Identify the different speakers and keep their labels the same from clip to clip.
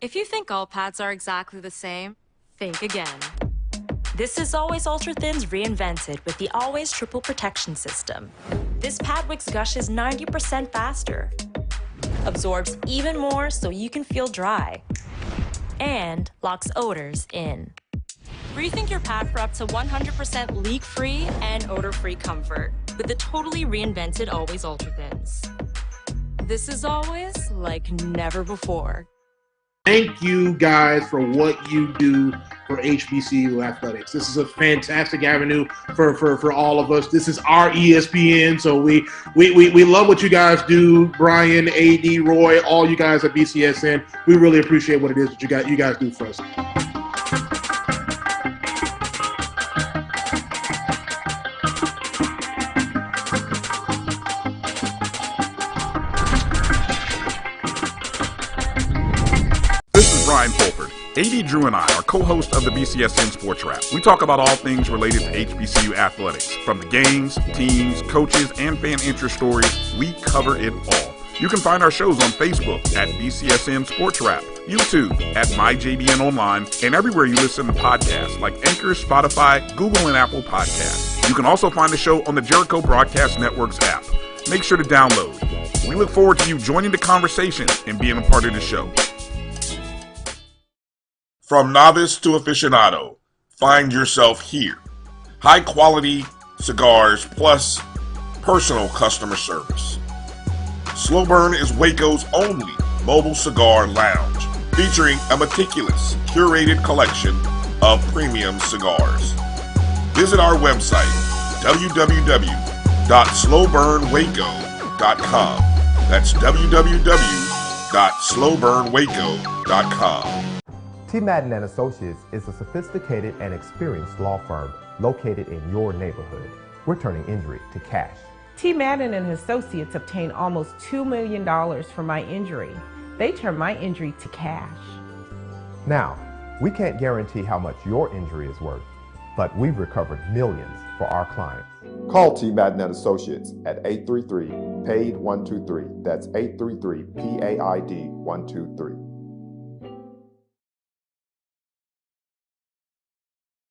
Speaker 1: If you think all pads are exactly the same, think again. This is Always Ultra Thins reinvented with the Always Triple Protection System. This pad wicks gushes 90% faster, absorbs even more so you can feel dry, and locks odors in. Rethink your pad for up to 100% leak-free and odor-free comfort with the totally reinvented Always Ultra Thins. This is always like never before.
Speaker 2: Thank you guys for what you do for HBCU athletics. This is a fantastic avenue for all of us. This is our ESPN, so we love what you guys do. Brian, AD, Roy, all you guys at BCSN. We really appreciate what it is that you guys do for us.
Speaker 3: Brian Fulford. AD Drew and I are co-hosts of the BCSN Sports Lab. We talk about all things related to HBCU athletics. From the games, teams, coaches, and fan interest stories, we cover it all. You can find our shows on Facebook at BCSN Sports Lab, YouTube at MyJBN Online, and everywhere you listen to podcasts like Anchor, Spotify, Google, and Apple Podcasts. You can also find the show on the Jericho Broadcast Network's app. Make sure to download. We look forward to you joining the conversation and being a part of the show. From novice to aficionado, find yourself here. High quality cigars plus personal customer service. Slow Burn is Waco's only mobile cigar lounge, featuring a meticulous, curated collection of premium cigars. Visit our website, www.slowburnwaco.com. That's www.slowburnwaco.com.
Speaker 4: T. Madden & Associates is a sophisticated and experienced law firm located in your neighborhood. We're turning injury to cash.
Speaker 5: T. Madden and Associates obtained almost $2 million for my injury. They turned my injury to cash.
Speaker 4: Now, we can't guarantee how much your injury is worth, but we've recovered millions for our clients.
Speaker 6: Call T. Madden & Associates at 833-PAID-123. That's 833-PAID-123.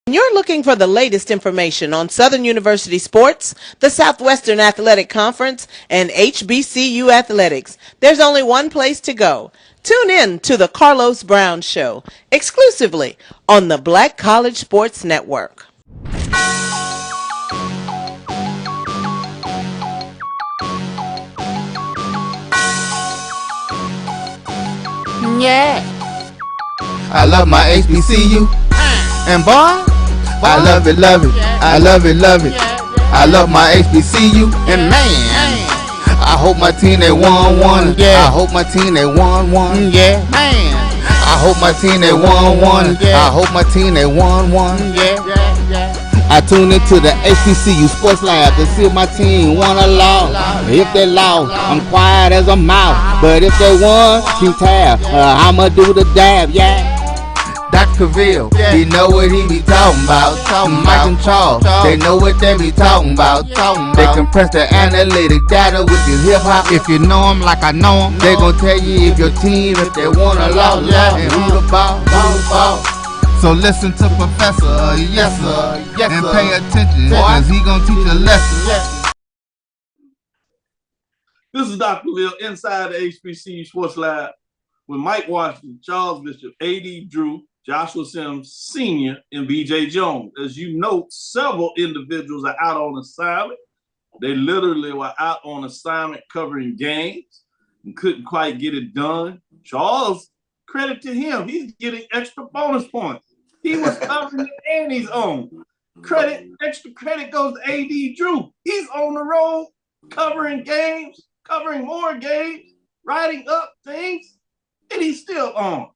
Speaker 7: You're looking for the latest information on Southern University sports, the Southwestern Athletic Conference, and HBCU athletics. There's only one place to go. Tune in to the Carlos Brown Show, exclusively on the Black College Sports Network.
Speaker 8: Yeah. I love my HBCU. And boy, I love it, love it. I love it, love it. I love my HBCU. And man, I hope my team they won. I hope my team they won. Yeah, man. I hope my team they won. I hope my team they won. Yeah. I tune into the HBCU Sports Lab to see if my team won or lost. If they lost, I'm quiet as a mouse. But if they won, keep tab. I'ma do the dab, yeah. Dr. Cavil, he know what he be talking about. Mike and Charles, they know what they be talking about. They compress the analytic data with your hip hop. If you know them like I know them, they gon' tell you if your team, if they won or lost, and who the ball. So listen to Professor, yes sir, and pay attention, cause he gon' teach a lesson.
Speaker 9: This is Dr. Lil inside the HBCU Sports Lab with Mike Washington, Charles Bishop, AD Drew, Joshua Sims Sr., and BJ Jones. As you note, several individuals are out on assignment. They literally were out on assignment covering games and couldn't quite get it done. Charles, credit to him. He's getting extra bonus points. He was covering it and he's on. Extra credit goes to AD Drew. He's on the road covering games, covering more games, writing up things, and he's still on.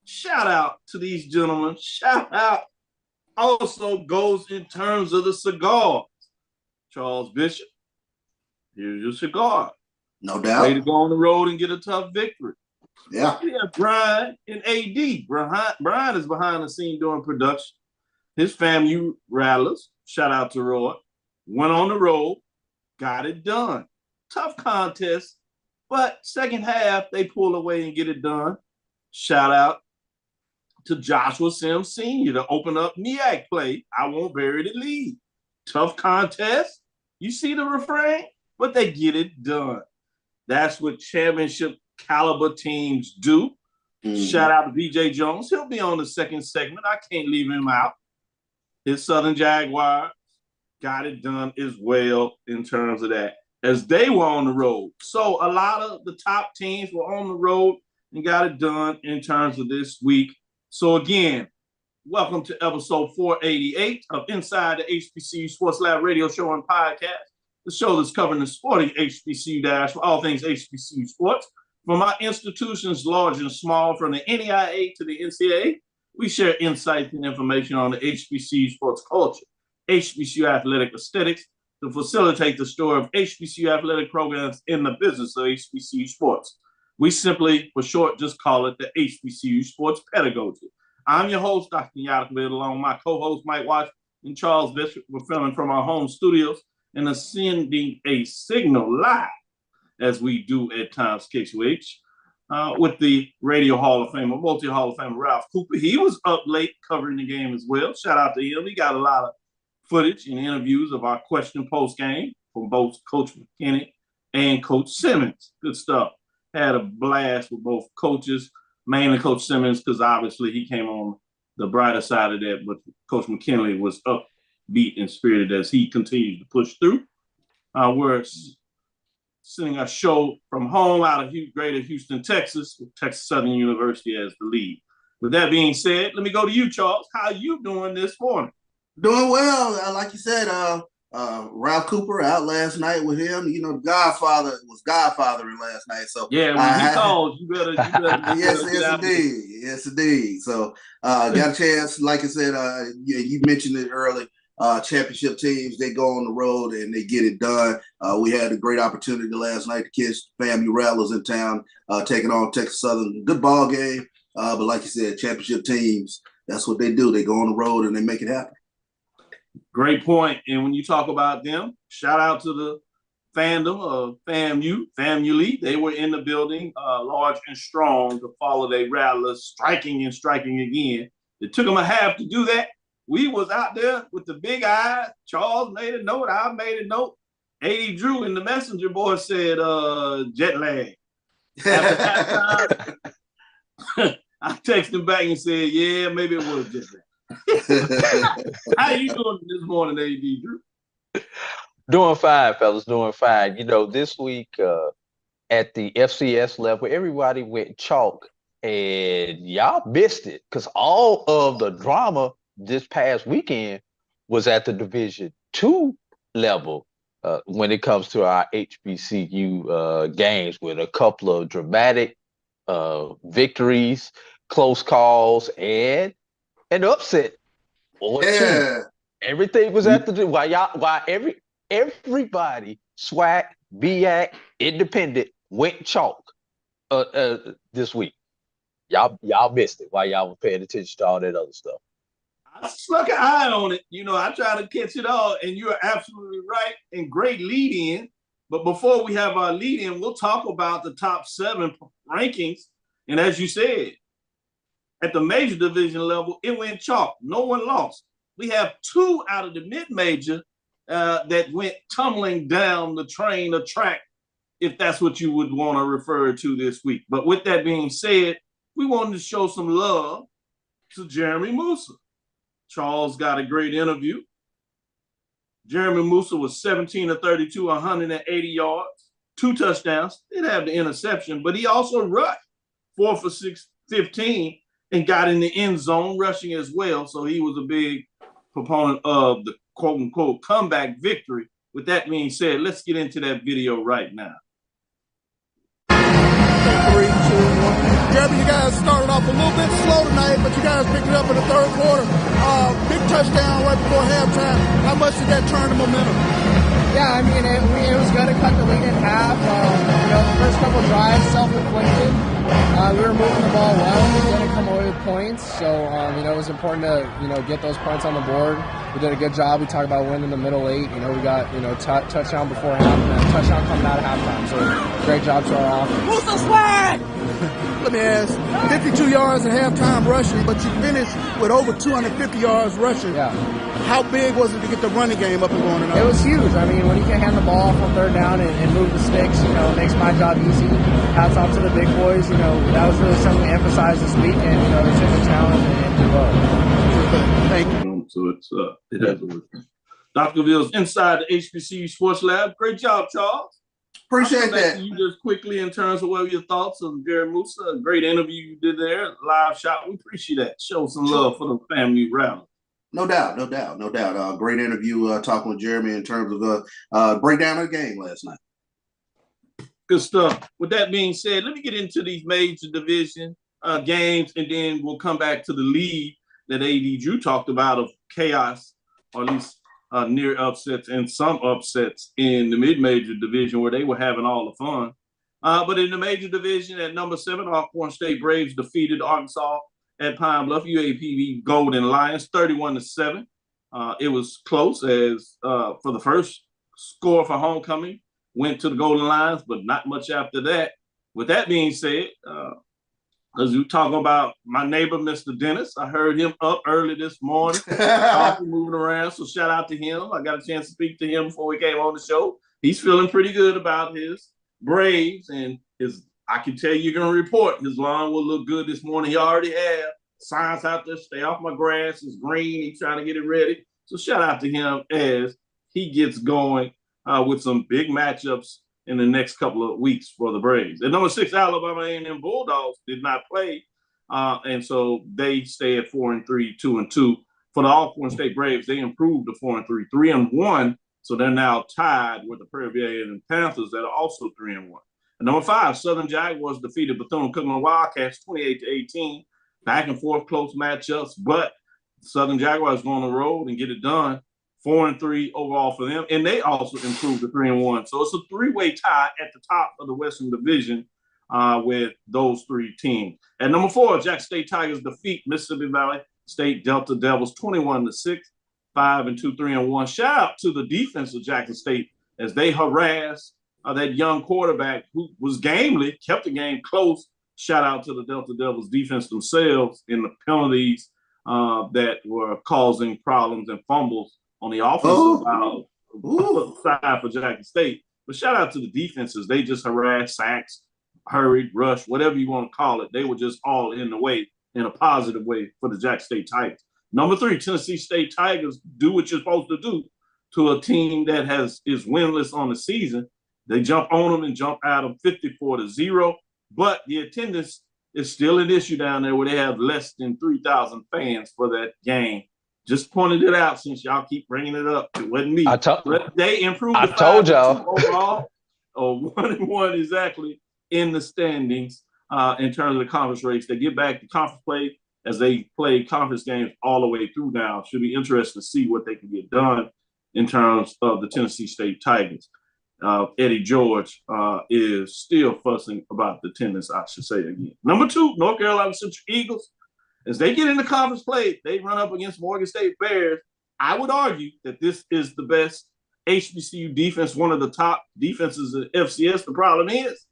Speaker 9: Shout out to these gentlemen. Shout out also goes in terms of the cigars. Charles Bishop, here's your cigar.
Speaker 10: No doubt.
Speaker 9: Ready to go on the road and get a tough victory.
Speaker 10: Yeah.
Speaker 9: We have Brian and AD. Brian is behind the scene doing production. His family Rattlers, shout out to Roy, went on the road, got it done. Tough contest, but second half, they pull away and get it done. Shout out to Joshua Sims Sr. to open up MEAC play. I won't bury the lead. Tough contest. You see the refrain? But they get it done. That's what championship caliber teams do. Shout out to BJ Jones. He'll be on the second segment. I can't leave him out. His Southern Jaguars got it done as well in terms of that, as they were on the road. So a lot of the top teams were on the road and got it done in terms of this week. So again, welcome to episode 488 of Inside the HBCU Sports Lab radio show and podcast, the show that's covering the sporting HBCU dash for all things HBCU sports. From our institutions large and small, from the NEIA to the NCAA, we share insights and information on the HBCU sports culture, HBCU athletic aesthetics, to facilitate the story of HBCU athletic programs in the business of HBCU sports. We simply, for short, just call it the HBCU sports pedagogy. I'm your host, Dr. Kenyatta, along with my co-host, Mike Watch and Charles Bishop. We're filming from our home studios and sending a signal live, as we do at times, KQH, with the Radio Hall of Famer, multi-Hall of Famer Ralph Cooper. He was up late covering the game as well. Shout out to him. He got a lot of footage and interviews of our question post game from both Coach McKinney and Coach Simmons. Good stuff. Had a blast with both coaches, mainly Coach Simmons, because obviously he came on the brighter side of that, but Coach McKinley was upbeat and spirited as he continues to push through. We're sending a show from home out of greater Houston, Texas, with Texas Southern University as the lead. With that being said, let me go to you, Charles. How you doing this morning?
Speaker 10: Doing well. Like you said, Ralph Cooper out last night with him. You know, the Godfather was Godfathering last night. So
Speaker 9: yeah, when he called, you better
Speaker 10: yes, indeed. So got a chance. Like I said, you mentioned it early. Championship teams, they go on the road and they get it done. We had a great opportunity last night to catch FAMU Rattlers in town, taking on Texas Southern. Good ball game. But like you said, championship teams, that's what they do. They go on the road and they make it happen.
Speaker 9: Great point. And when you talk about them, shout out to the fandom of FAMU League. They were in the building, large and strong, to follow their Rattlers, striking and striking again. It took them a half to do that. We was out there with the big eyes. Charles made a note. I made a note. 80 Drew in the messenger board said jet lag. After that time, I texted him back and said, yeah, maybe it was jet lag. How you doing this morning, AD Drew?
Speaker 11: Doing fine, fellas, doing fine. You know, this week at the FCS level, everybody went chalk, and y'all missed it because all of the drama this past weekend was at the Division II level when it comes to our HBCU games, with a couple of dramatic victories, close calls, and an upset or two. Everything was at the while everybody SWAC, BIAC, independent went chalk this week. Y'all missed it while y'all were paying attention to all that other stuff.
Speaker 9: I stuck an eye on it. You know, I try to catch it all, and you're absolutely right. And great lead-in. But before we have our lead-in, we'll talk about the top 7 rankings. And as you said, at the major division level, it went chalk. No one lost. We have 2 out of the mid-major that went tumbling down the track, if that's what you would want to refer to this week. But with that being said, we wanted to show some love to Jeremy Musa. Charles got a great interview. Jeremy Musa was 17 of 32, 180 yards, 2 touchdowns. Did have the interception, but he also rushed 4 for 15 and got in the end zone rushing as well. So he was a big proponent of the quote unquote comeback victory. With that being said, let's get into that video right now.
Speaker 12: 3, 2, 1. Jeremy, you guys started off a little bit slow tonight, but you guys picked it up in the third quarter. Big touchdown right before halftime. How much did that turn the momentum?
Speaker 13: Yeah, I mean, it was good to cut the lead in half. The first couple drives, self-inflicted. We were moving the ball well. We didn't come away with points. So, it was important to, get those points on the board. We did a good job. We talked about winning the middle 8. We got, touchdown before half and a touchdown coming out of halftime. So, great job to our offense.
Speaker 12: Who's the swag? let me ask, 52 yards at halftime rushing, but you finished with over 250 yards rushing.
Speaker 13: Yeah.
Speaker 12: How big was it to get the running game up and going tonight?
Speaker 13: It was huge. I mean, when you can hand the ball from third down and move the sticks, you know, it makes my job easy. Hats off to the big boys. You know, that was really something we emphasized this week, and, you know, they took the challenge and did well.
Speaker 12: Thank you.
Speaker 9: So it has worked. Dr. Cavill's inside the HBCU Sports Lab. Great job, Charles.
Speaker 10: Appreciate that.
Speaker 9: You just quickly in terms of what your thoughts on Gary Musa. A great interview you did there, live shot. We appreciate that. Show some love for the family rally.
Speaker 10: No doubt. Great interview talking with Jeremy in terms of breakdown of the game last night.
Speaker 9: Good stuff. With that being said, let me get into these major division games, and then we'll come back to the lead that AD Drew talked about of chaos, or at least near upsets and some upsets in the mid-major division where they were having all the fun. But in the major division at number 7, Alcorn State Braves defeated Arkansas at Pine Bluff. UAPB Golden Lions 31-7. It was close as for the first score for homecoming went to the Golden Lions, but not much after that. With that being said, as we talk about my neighbor, Mr. Dennis, I heard him up early this morning, moving around. So shout out to him. I got a chance to speak to him before we came on the show. He's feeling pretty good about his Braves, and I can tell you're going to report his lawn will look good this morning. He already have signs out there, stay off my grass. It's green. He's trying to get it ready. So shout out to him as he gets going with some big matchups in the next couple of weeks for the Braves. At number 6, Alabama A&M Bulldogs did not play, and so they stay at 4-3, 2-2. For the Alcorn State Braves, they improved to 4-3, 3-1. So they're now tied with the Prairie View A&M Panthers that are also 3-1. At number 5, Southern Jaguars defeated Bethune-Cookman Wildcats 28-18. Back and forth close matchups, but Southern Jaguars go on the road and get it done. 4-3 overall for them, and they also improved to 3-1. So it's a 3-way tie at the top of the Western Division with those 3 teams. At number 4, Jackson State Tigers defeat Mississippi Valley State Delta Devils 21-6, 5-2, 3-1. Shout out to the defense of Jackson State as they harassed that young quarterback who was gamely, kept the game close. Shout out to the Delta Devils defense themselves in the penalties that were causing problems and fumbles on the offensive side for Jackson State. But shout out to the defenses. They just harassed, sacks, hurried, rushed, whatever you want to call it. They were just all in the way, in a positive way for the Jackson State Tigers. Number 3, Tennessee State Tigers do what you're supposed to do to a team that is winless on the season. They jump on them and jump at them 54-0. But the attendance is still an issue down there where they have less than 3,000 fans for that game. Just pointed it out since y'all keep bringing it up. It wasn't me. They improved. I
Speaker 11: told y'all
Speaker 9: overall, or 1-1 exactly in the standings in terms of the conference race. They get back to conference play as they play conference games all the way through now. Should be interesting to see what they can get done in terms of the Tennessee State Tigers. Eddie George is still fussing about the attendance, I should say again. Number 2, North Carolina Central Eagles. As they get into conference play, they run up against Morgan State Bears. I would argue that this is the best HBCU defense, one of the top defenses in FCS. The problem is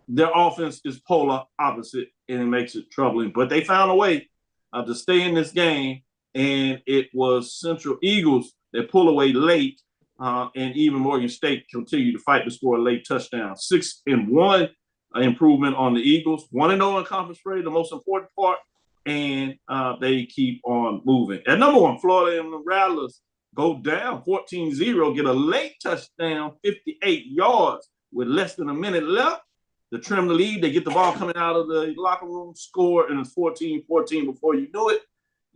Speaker 9: their offense is polar opposite, and it makes it troubling. But they found a way to stay in this game, and it was Central Eagles that pull away late, and even Morgan State continued to fight to score a late touchdown. 6-1 improvement on the Eagles. 1-0 in conference play, the most important part. And they keep on moving. At number 1, Florida and the Rattlers go down 14-0, get a late touchdown, 58 yards with less than a minute left to trim the lead. They get the ball coming out of the locker room, score, and it's 14-14 before you know it.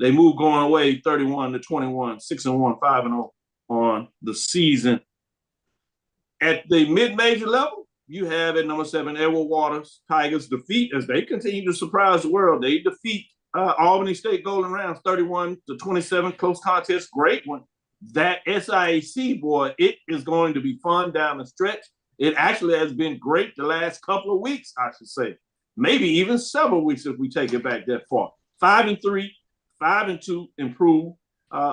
Speaker 9: They move going away 31-21, 6-1, 5-0 on the season. At the mid-major level, you have at number 7, Edward Waters Tigers defeat as they continue to surprise the world. They defeat Albany State Golden Rams 31-27, close contest, great one. That SIAC, boy, it is going to be fun down the stretch. It actually has been great the last couple of weeks, I should say. Maybe even several weeks if we take it back that far. 5-3, 5-2 improve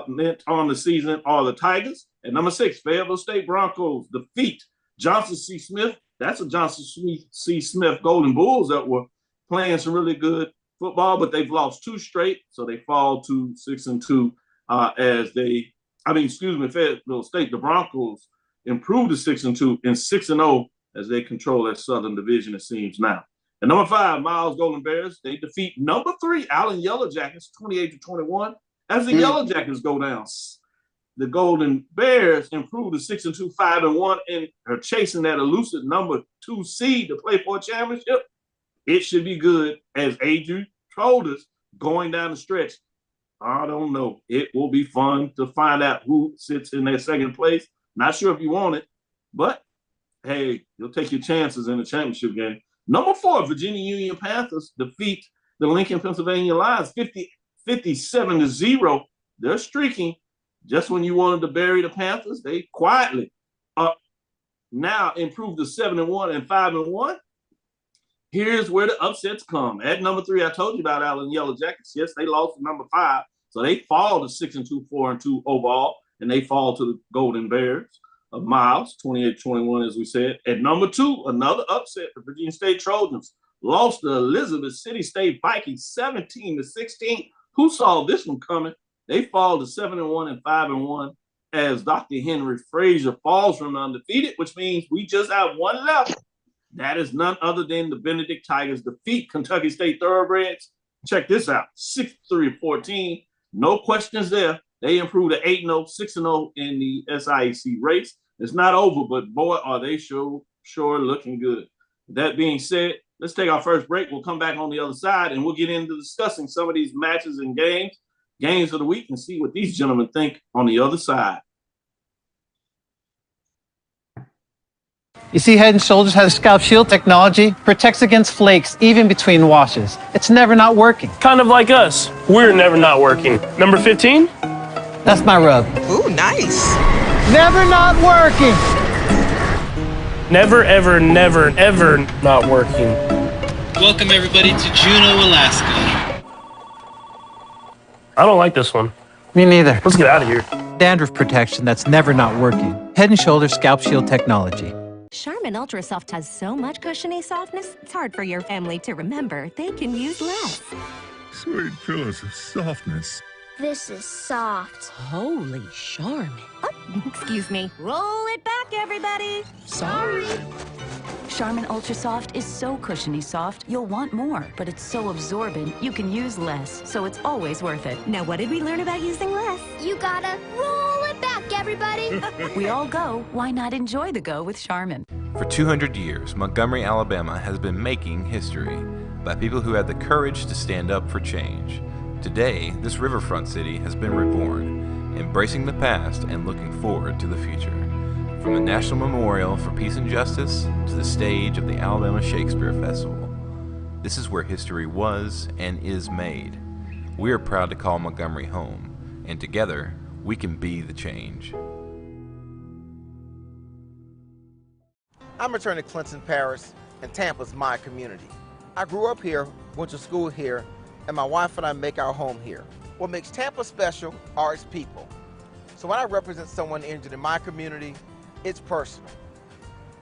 Speaker 9: meant on the season are the Tigers. At number 6, Fayetteville State Broncos defeat Johnson C. Smith. That's a Johnson C. Smith Golden Bulls that were playing some really good football, but they've lost 2 straight, so they fall to 6-2 Fayetteville State. The Broncos improved to 6-2 and 6-0 as they control that Southern Division, it seems now. And number 5, Miles Golden Bears, they defeat number 3, Allen Yellow Jackets, 28-21, as the Yellow Jackets go down. The Golden Bears improved to 6-2, 5-1, and are chasing that elusive number 2 seed to play for a championship. It should be good, as Adrian told us, going down the stretch. I don't know. It will be fun to find out who sits in that second place. Not sure if you want it, but hey, you'll take your chances in the championship game. Number 4, Virginia Union Panthers defeat the Lincoln, Pennsylvania Lions 57-0. They're streaking. Just when you wanted to bury the Panthers, they quietly now improved to 7-1 and 5-1. Here's where the upsets come. At number 3, I told you about Allen Yellow Jackets. Yes, they lost to number 5, so they fall to 6-2, 4-2 overall, and they fall to the Golden Bears of Miles, 28-21, as we said. At number 2, another upset, the Virginia State Trojans lost to Elizabeth City State Vikings 17-16. Who saw this one coming? They fall to 7-1 and 5-1 as Dr. Henry Frazier falls from undefeated, which means we just have one left. That is none other than the Benedict Tigers defeat Kentucky State Thoroughbreds. Check this out, 63-14. No questions there. They improved to 8-0, 6-0 in the SIAC race. It's not over, but boy, are they sure looking good. That being said, let's take our first break. We'll come back on the other side, and we'll get into discussing some of these matches and games of the week, and see what these gentlemen think on the other side.
Speaker 14: You see, Head & Shoulders has scalp shield technology, protects against flakes even between washes. It's never not working.
Speaker 15: Kind of like us. We're never not working. Number 15?
Speaker 14: That's my rub.
Speaker 16: Ooh, nice.
Speaker 14: Never not working.
Speaker 15: Never, ever, never, ever not working.
Speaker 17: Welcome, everybody, to Juneau, Alaska.
Speaker 15: I don't like this one.
Speaker 14: Me neither.
Speaker 15: Let's get out of here.
Speaker 14: Dandruff protection that's never not working. Head & Shoulders scalp shield technology.
Speaker 18: Charmin Ultra Soft has so much cushiony softness, it's hard for your family to remember. They can use less.
Speaker 3: Sweet pillows of softness.
Speaker 19: This is soft.
Speaker 18: Holy Charmin. Oh, excuse me. Roll it back, everybody. Sorry.
Speaker 20: Charmin Ultra Soft is so cushiony soft, you'll want more. But it's so absorbent, you can use less, so it's always worth it.
Speaker 18: Now, what did we learn about using less?
Speaker 19: You gotta roll it back, everybody.
Speaker 20: We all go. Why not enjoy the go with Charmin?
Speaker 21: For 200 years, Montgomery, Alabama has been making history by people who had the courage to stand up for change. Today, this riverfront city has been reborn, embracing the past and looking forward to the future. From the National Memorial for Peace and Justice to the stage of the Alabama Shakespeare Festival, this is where history was and is made. We are proud to call Montgomery home, and together, we can be the change.
Speaker 22: I'm returning to Clinton Parish, and Tampa's my community. I grew up here, went to school here, and my wife and I make our home here. What makes Tampa special are its people. So when I represent someone injured in my community, it's personal.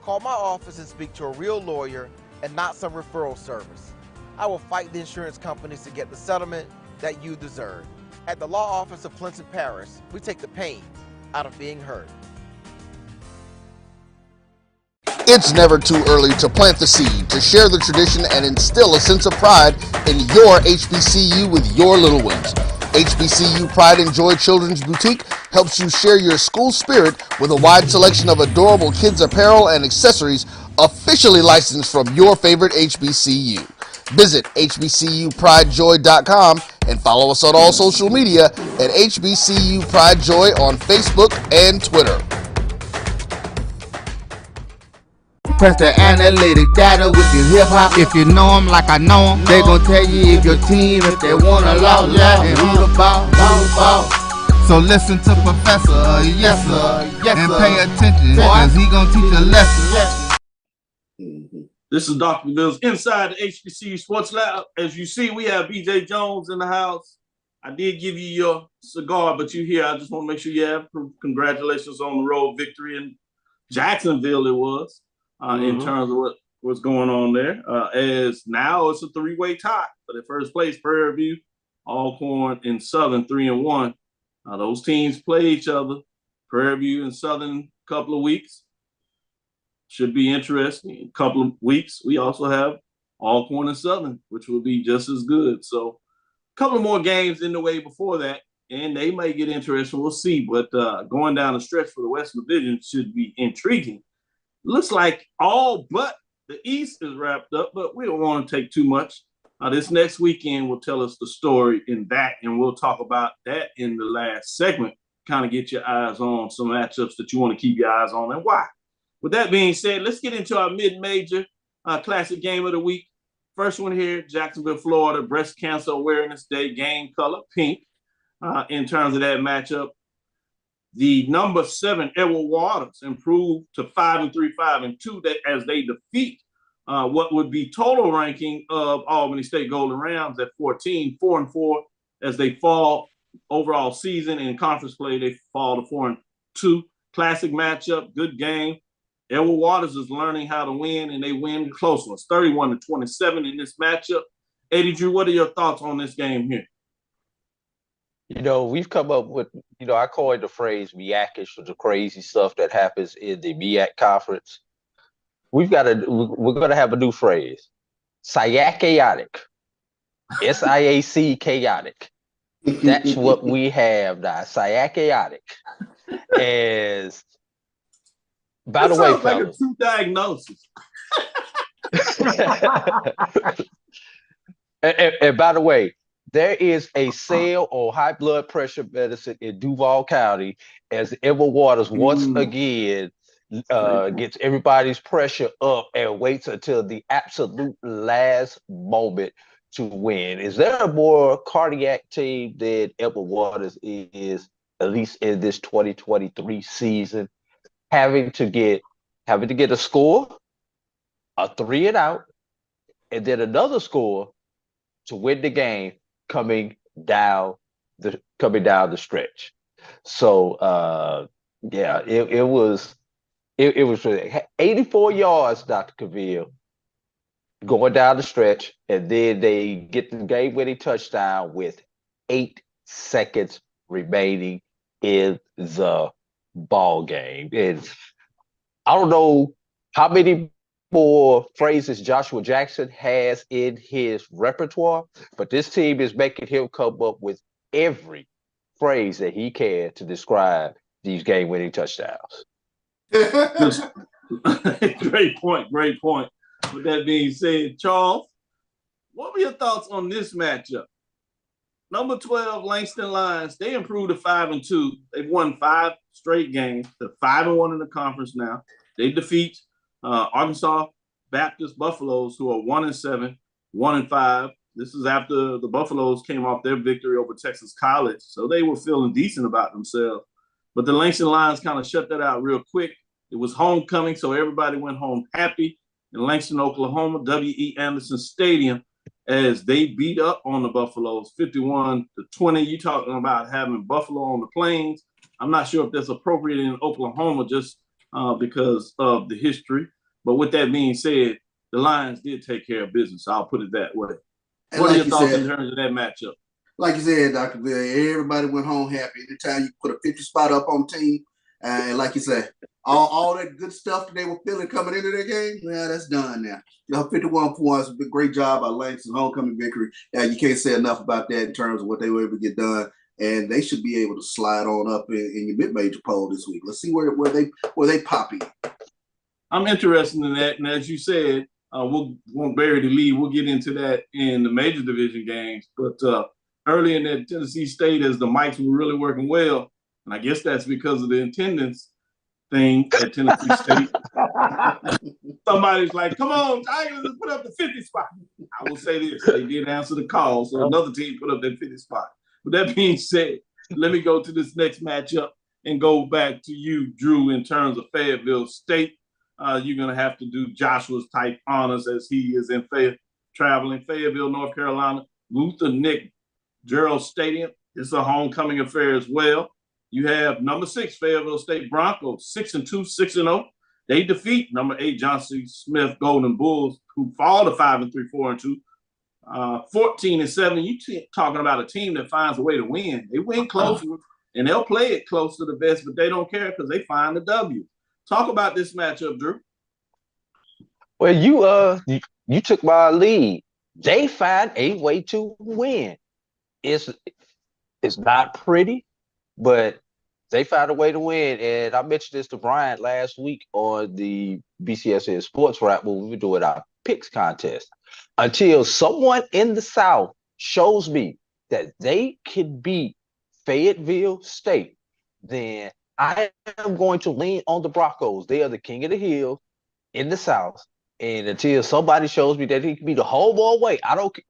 Speaker 22: Call my office and speak to a real lawyer and not some referral service. I will fight the insurance companies to get the settlement that you deserve. At the law office of Clinton Parish, we take the pain out of being heard.
Speaker 8: It's never too early to plant the seed, to share the tradition, and instill a sense of pride in your HBCU with your little ones. HBCU Pride and Joy Children's Boutique helps you share your school spirit with a wide selection of adorable kids apparel and accessories officially licensed from your favorite HBCU. Visit hbcupridejoy.com and follow us on all social media at HBCU Pride Joy on Facebook and Twitter. Press the analytic data with your hip hop.
Speaker 22: If you know them like I know them,
Speaker 8: They gon' tell you if your team, if they wanna lose, and who the ball.
Speaker 22: So listen to Professor, yes sir, and pay attention, cause he gon' teach a lesson.
Speaker 9: This is Dr. Mills inside the HBCU Sports Lab. As you see, we have BJ Jones in the house. I did give you your cigar, but you here. I just want to make sure you have congratulations on the road victory in Jacksonville. It was in terms of what what's going on there. As now it's a three-way tie for the first place. Prairie View, Alcorn, and Southern 3-1. Those teams play each other. Prairie View and Southern, couple of weeks. Should be interesting. In a couple of weeks, we also have Alcorn and Southern, which will be just as good. So a couple of more games in the way before that, and they may get interesting. We'll see. But going down the stretch for the Western Division should be intriguing. Looks like all but the East is wrapped up, but we don't want to take too much. This next weekend will tell us the story in that, and we'll talk about that in the last segment. Kind of get your eyes on some matchups that you want to keep your eyes on and why. With that being said, let's get into our mid-major classic game of the week. First one here, Jacksonville, Florida, Breast Cancer Awareness Day, game color, pink. In terms of that matchup, the number 7 Edward Waters improved to 5-3, 5-2 as they defeat what would be total ranking of Albany State Golden Rams at 14, 4-4 as they fall overall season. In conference play, they fall to 4-2. Classic matchup, good game. Edward Waters is learning how to win, and they win close ones, 31-27 in this matchup. Eddie Drew, what are your thoughts on this game here?
Speaker 11: We've come up with, I coined the phrase MEAC-ish for the crazy stuff that happens in the MEAC conference. We're going to have a new phrase, SIAC-chaotic, SIAC chaotic. That's what we have now, SIAC-chaotic. As by the way,
Speaker 9: sounds like a true diagnosis.
Speaker 11: and by the way, there is a sale on high blood pressure medicine in Duval County as Edward Waters once again gets everybody's pressure up and waits until the absolute last moment to win. Is there a more cardiac team than Edward Waters is, at least in this 2023 season? Having to get a score, a 3 and out, and then another score to win the game coming down the stretch. So it was 84 yards, Dr. Cavil, going down the stretch, and then they get the game-winning touchdown with 8 seconds remaining in the ball game. And I don't know how many more phrases Joshua Jackson has in his repertoire, but this team is making him come up with every phrase that he can to describe these game-winning touchdowns.
Speaker 9: Great point. With that being said, Charles, what were your thoughts on this matchup? Number 12, Langston Lions, they improved to 5-2. They've won 5 straight games. They're 5-1 in the conference now. They defeat Arkansas Baptist Buffaloes, who are 1-7, 1-5. This is after the Buffaloes came off their victory over Texas College, so they were feeling decent about themselves. But the Langston Lions kind of shut that out real quick. It was homecoming, so everybody went home happy in Langston, Oklahoma, W.E. Anderson Stadium, as they beat up on the Buffaloes 51-20. You talking about having Buffalo on the plains. I'm not sure if that's appropriate in Oklahoma just because of the history. But with that being said, the Lions did take care of business. I'll put it that way. And what are your thoughts in terms of that matchup?
Speaker 10: Like you said, Dr. Bill, everybody went home happy. Anytime you put a 50 spot up on the team, and like you said, all that good stuff that they were feeling coming into their game, that's done now. 51 points, a great job by Langston, homecoming victory. You can't say enough about that in terms of what they were able to get done, and they should be able to slide on up in your mid-major poll this week. Let's see where they pop in.
Speaker 9: I'm interested in that, and as you said, we won't bury the lead. We'll get into that in the major division games, but early in that Tennessee State, as the mics were really working well, and I guess that's because of the attendance thing at Tennessee State. Somebody's like, come on, Tigers, let's put up the 50 spot. I will say this, they did answer the call, so another team put up that 50 spot. With that being said, let me go to this next matchup and go back to you, Drew, in terms of Fayetteville State. You're going to have to do Joshua's type honors as he is in traveling. Fayetteville, North Carolina, Luther Nick Gerald Stadium. It's a homecoming affair as well. You have number 6, Fayetteville State Broncos, 6-2, 6-0. They defeat number 8 Johnson Smith Golden Bulls, who fall to 5-3, 4-2, 14-7. You talking about a team that finds a way to win. They win close, and they'll play it close to the best, but they don't care because they find the W. Talk about this matchup, Drew.
Speaker 11: Well, you took my lead. They find a way to win. It's not pretty, but they found a way to win. And I mentioned this to Brian last week on the BCSN Sports Lab when we were doing our picks contest. Until someone in the South shows me that they can beat Fayetteville State, then I am going to lean on the Broncos. They are the king of the hill in the South. And until somebody shows me that he can be the home or away,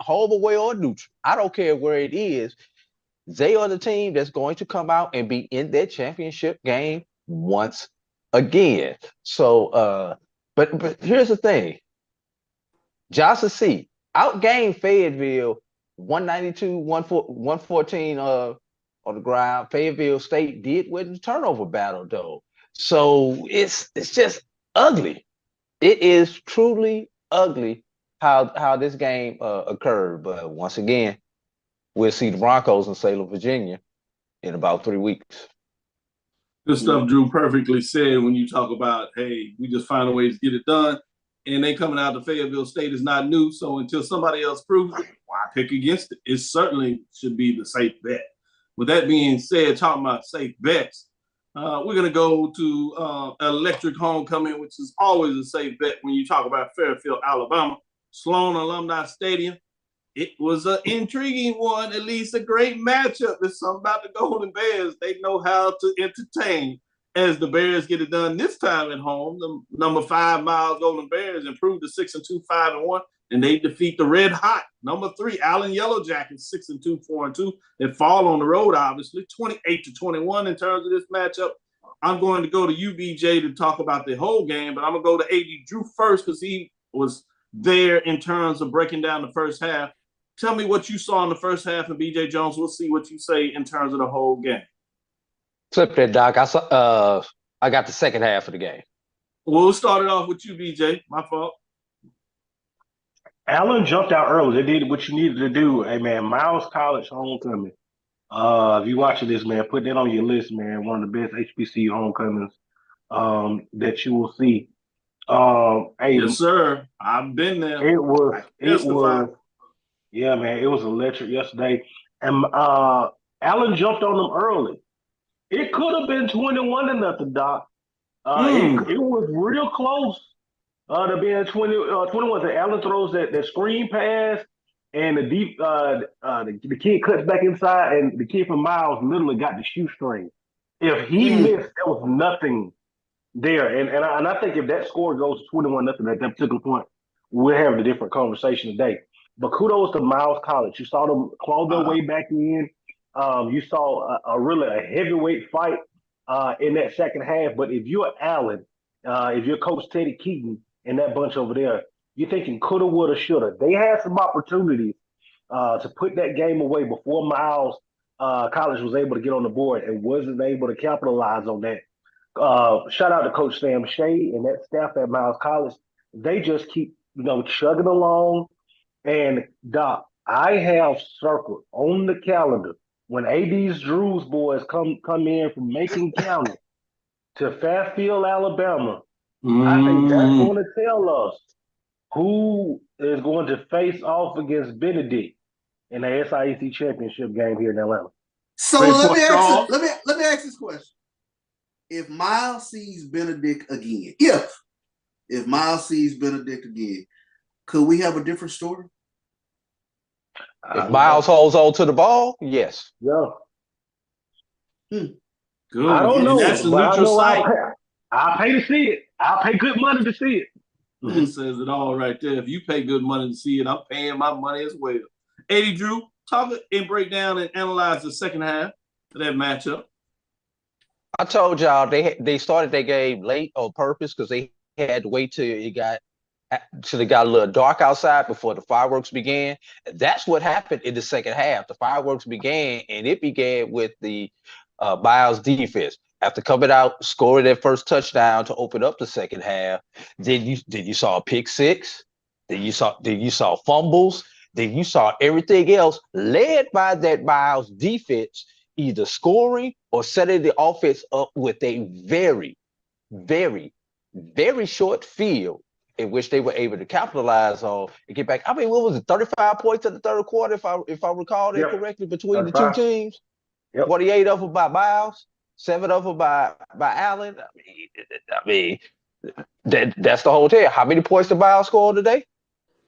Speaker 11: home away or neutral, I don't care where it is. They are the team that's going to come out and be in that championship game once again. So, but here's the thing. Johnson C outgained Fayetteville 192-114 on the ground. Fayetteville State did win the turnover battle though. So it's just ugly. It is truly ugly how this game occurred. But once again, we'll see the Broncos in Salem, Virginia in about 3 weeks.
Speaker 9: Good stuff, Drew. Perfectly said when you talk about, hey, we just find a way to get it done. And they coming out to Fayetteville State is not new. So until somebody else proves it, why pick against it? It certainly should be the safe bet. With that being said, talking about safe bets, we're going to go to Electric Homecoming, which is always a safe bet when you talk about Fairfield, Alabama. Sloan Alumni Stadium. It was an intriguing one, at least a great matchup. There's something about the Golden Bears. They know how to entertain as the Bears get it done this time at home. The number 5 Miles Golden Bears improved to 6-2, 5-1, and they defeat the red hot number 3 Allen Yellow Jackets 6-2, 4-2. They fall on the road, obviously, 28-21 in terms of this matchup. I'm going to go to UBJ to talk about the whole game, but I'm going to go to AD Drew first because he was there in terms of breaking down the first half. Tell me what you saw in the first half, and BJ Jones, we'll see what you say in terms of the whole game.
Speaker 11: Flip that, Doc. I got the second half of the game.
Speaker 9: We'll start it off with you, BJ. My fault.
Speaker 1: Allen jumped out early. They did what you needed to do. Hey, man, Miles College homecoming. If you're watching this, man, put that on your list, man. One of the best HBCU homecomings that you will see. Hey,
Speaker 9: yes, sir. I've been there.
Speaker 1: It was. Yeah, man, it was electric yesterday. And Allen jumped on them early. It could have been 21-0, Doc. It was real close to being 21. So Allen throws that screen pass, and the kid cuts back inside, and the kid from Miles literally got the shoestring. If he missed, there was nothing there. And I think if that score goes to 21-0 at that particular point, we're having a different conversation today. But kudos to Miles College. You saw them claw their way back in. You saw a really heavyweight fight in that second half. But if you're Allen, if you're Coach Teddy Keaton and that bunch over there, you're thinking coulda, woulda, shoulda. They had some opportunities to put that game away before Miles College was able to get on the board and wasn't able to capitalize on that. Shout out to Coach Sam Shea and that staff at Miles College. They just keep chugging along. And Doc, I have circled on the calendar when AD's Drew's boys come in from Macon County to Fairfield, Alabama. I think that's going to tell us who is going to face off against Benedict in the SIAC championship game here in Atlanta.
Speaker 10: So let me ask this question: if Miles sees Benedict again, if Miles sees Benedict again, could we have a different story?
Speaker 11: If Miles holds on to the ball, yes.
Speaker 1: Yeah.
Speaker 9: Good.
Speaker 1: I don't know.
Speaker 9: That's the neutral site.
Speaker 1: I'll pay to see it. I'll pay good money to see it.
Speaker 9: It says it all right there. If you pay good money to see it, I'm paying my money as well. Eddie Drew, talk and break down and analyze the second half of that matchup.
Speaker 11: I told y'all they started their game late on purpose because they had to wait till it got a little dark outside before the fireworks began. That's what happened in the second half. The fireworks began, and it began with the Miles defense. after coming out, scoring their first touchdown to open up the second half, then you saw a pick six, then you saw fumbles, then you saw everything else led by that Miles defense, either scoring or setting the offense up with a very, very, very short field in which they were able to capitalize on and get back. I mean, what was it, 35 points in the third quarter, if I recall that correctly, between the two teams? 48 of them by Miles, 7 of them by Allen. I mean, that's the whole thing. How many points did Miles score today?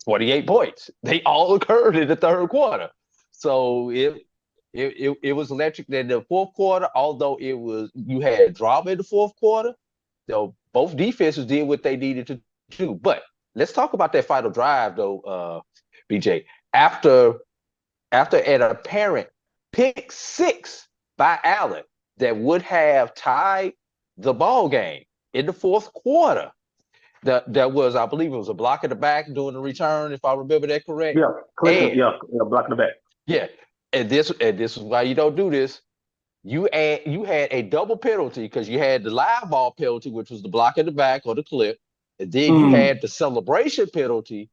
Speaker 11: 48 points. They all occurred in the third quarter. So it was electric. In the fourth quarter, although you had drama in the fourth quarter, though both defenses did what they needed to do. But let's talk about that final drive, though, BJ. After an apparent pick six by Allen that would have tied the ball game in the fourth quarter, that was, I believe it was a block in the back doing the return, if I remember that correct.
Speaker 1: Yeah, block in the back.
Speaker 11: Yeah, and this is why you don't do this. You had a double penalty because you had the live ball penalty, which was the block in the back or the clip, and then you had the celebration penalty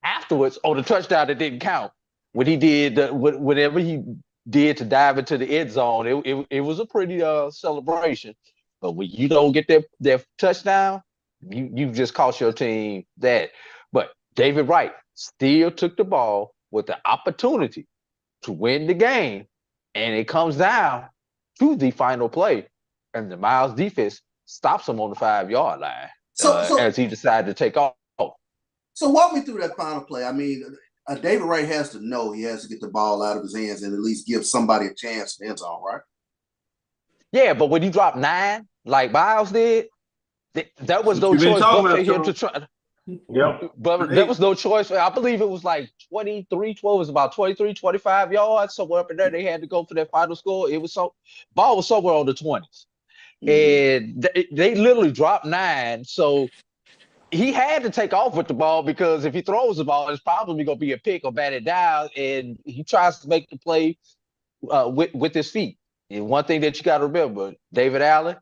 Speaker 11: afterwards on the touchdown that didn't count. When he did whatever he did to dive into the end zone, it was a pretty celebration. But when you don't get that touchdown, you just cost your team that. But David Wright still took the ball with the opportunity to win the game, and it comes down to the final play, and the Miles defense stops him on the 5-yard line as he decided to take off.
Speaker 10: So walk me through that final play. I mean, David Wright has to know he has to get the ball out of his hands and at least give somebody a chance in the end zone, right?
Speaker 11: Yeah, but when you drop 9, like Miles did, that was no choice but for him to try.
Speaker 1: Yeah.
Speaker 11: But there was no choice. I believe it was like 23-12, was about 23, 25 yards, somewhere up in there. They had to go for that final score. It was ball was somewhere on the 20s. And they literally dropped 9. So he had to take off with the ball because if he throws the ball, it's probably going to be a pick or batted down. And he tries to make the play with his feet. And one thing that you got to remember, David Allen,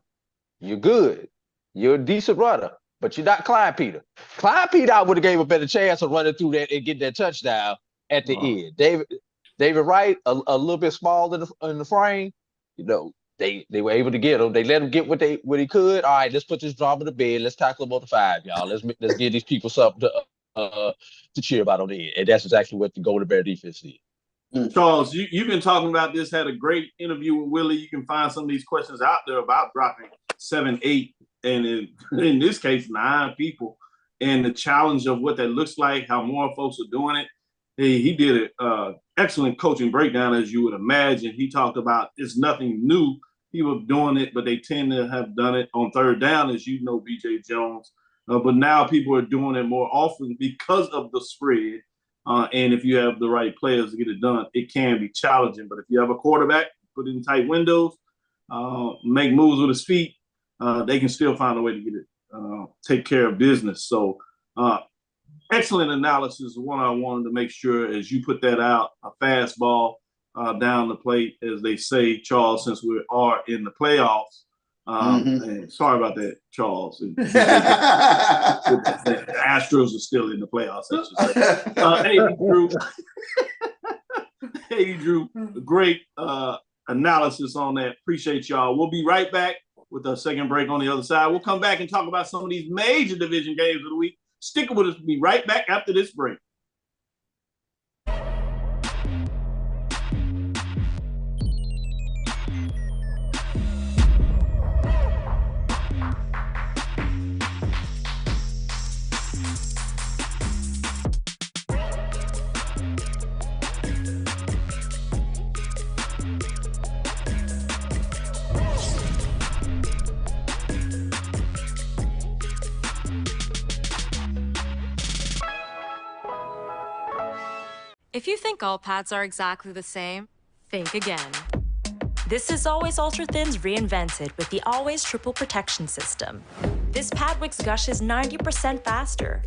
Speaker 11: you're good. You're a decent runner, but you're not Clyde Peter. Clyde Peter, I would have gave a better chance of running through that and getting that touchdown at the end. David Wright, a little bit small in the frame, they were able to get him. They let him get what he could. All right, let's put this drama to bed. Let's tackle him on the 5, y'all. Let's give these people something to cheer about on the end. And that's exactly what the Golden Bear defense did.
Speaker 9: Charles, you've been talking about this, had a great interview with Willie. You can find some of these questions out there about dropping 7, 8, and in this case, 9 people, and the challenge of what that looks like, how more folks are doing it. He did an excellent coaching breakdown, as you would imagine. He talked about it's nothing new. He was doing it, but they tend to have done it on third down, as you know, BJ Jones. But now people are doing it more often because of the spread. And if you have the right players to get it done, it can be challenging. But if you have a quarterback, put it in tight windows, make moves with his feet, they can still find a way to get it, take care of business. So excellent analysis. One I wanted to make sure as you put that out, a fastball down the plate, as they say, Charles, since we are in the playoffs. And sorry about that, Charles. The Astros are still in the playoffs. Hey, Drew, great analysis on that. Appreciate y'all. We'll be right back with a second break on the other side. We'll come back and talk about some of these major division games of the week. Stick with us. We'll be right back after this break.
Speaker 2: If you think all pads are exactly the same, think again. This is Always Ultra Thins reinvented with the Always Triple Protection System. This pad wicks gushes 90% faster,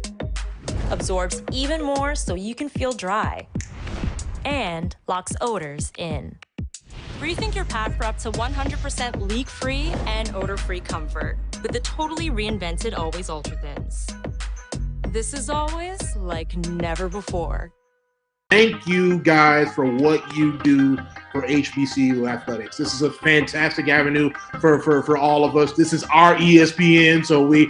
Speaker 2: absorbs even more so you can feel dry, and locks odors in. Rethink your pad for up to 100% leak-free and odor-free comfort with the totally reinvented Always Ultra Thins. This is always like never before.
Speaker 5: Thank you guys for what you do for HBCU athletics. This is a fantastic avenue for all of us. This is our ESPN, so we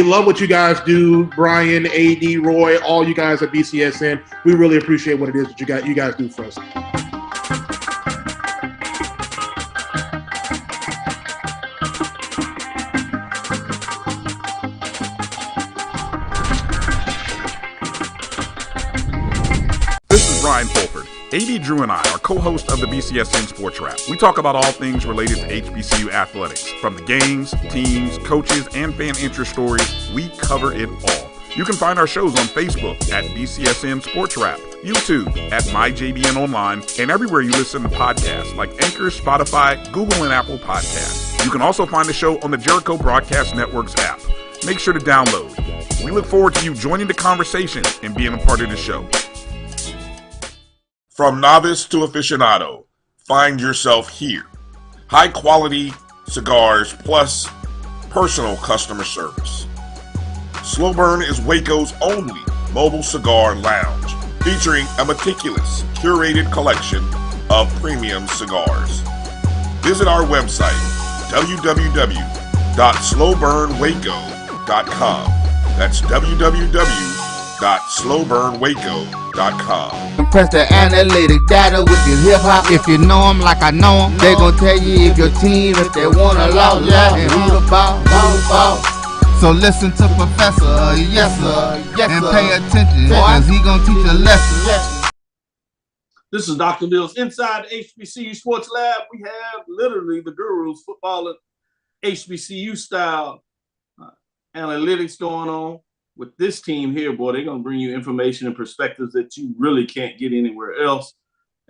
Speaker 5: love what you guys do. Brian, AD, Roy, all you guys at BCSN. We really appreciate what it is that you guys do for us.
Speaker 3: Brian Fulford. AD Drew and I are co-hosts of the BCSN Sports Lab. We talk about all things related to HBCU athletics. From the games, teams, coaches, and fan interest stories, we cover it all. You can find our shows on Facebook at BCSN Sports Lab, YouTube at MyJBN Online, and everywhere you listen to podcasts like Anchor, Spotify, Google, and Apple Podcasts. You can also find the show on the Jericho Broadcast Network's app. Make sure to download. We look forward to you joining the conversation and being a part of the show. From novice to aficionado, find yourself here. High quality cigars plus personal customer service. Slow Burn is Waco's only mobile cigar lounge, featuring a meticulous, curated collection of premium cigars. Visit our website, www.slowburnwaco.com. That's www.slowburnwaco.com.
Speaker 8: Press the analytic data with your hip hop. If you know them like I know them, they gon' tell you if your team, if they wanna lose, yeah, and who the ball. So listen to Professor, yes sir, and pay attention, cause he gon' teach a lesson.
Speaker 9: This is Dr. Mills inside the HBCU Sports Lab. We have literally the gurus, football and HBCU style analytics going on. With this team here, boy, they're going to bring you information and perspectives that you really can't get anywhere else.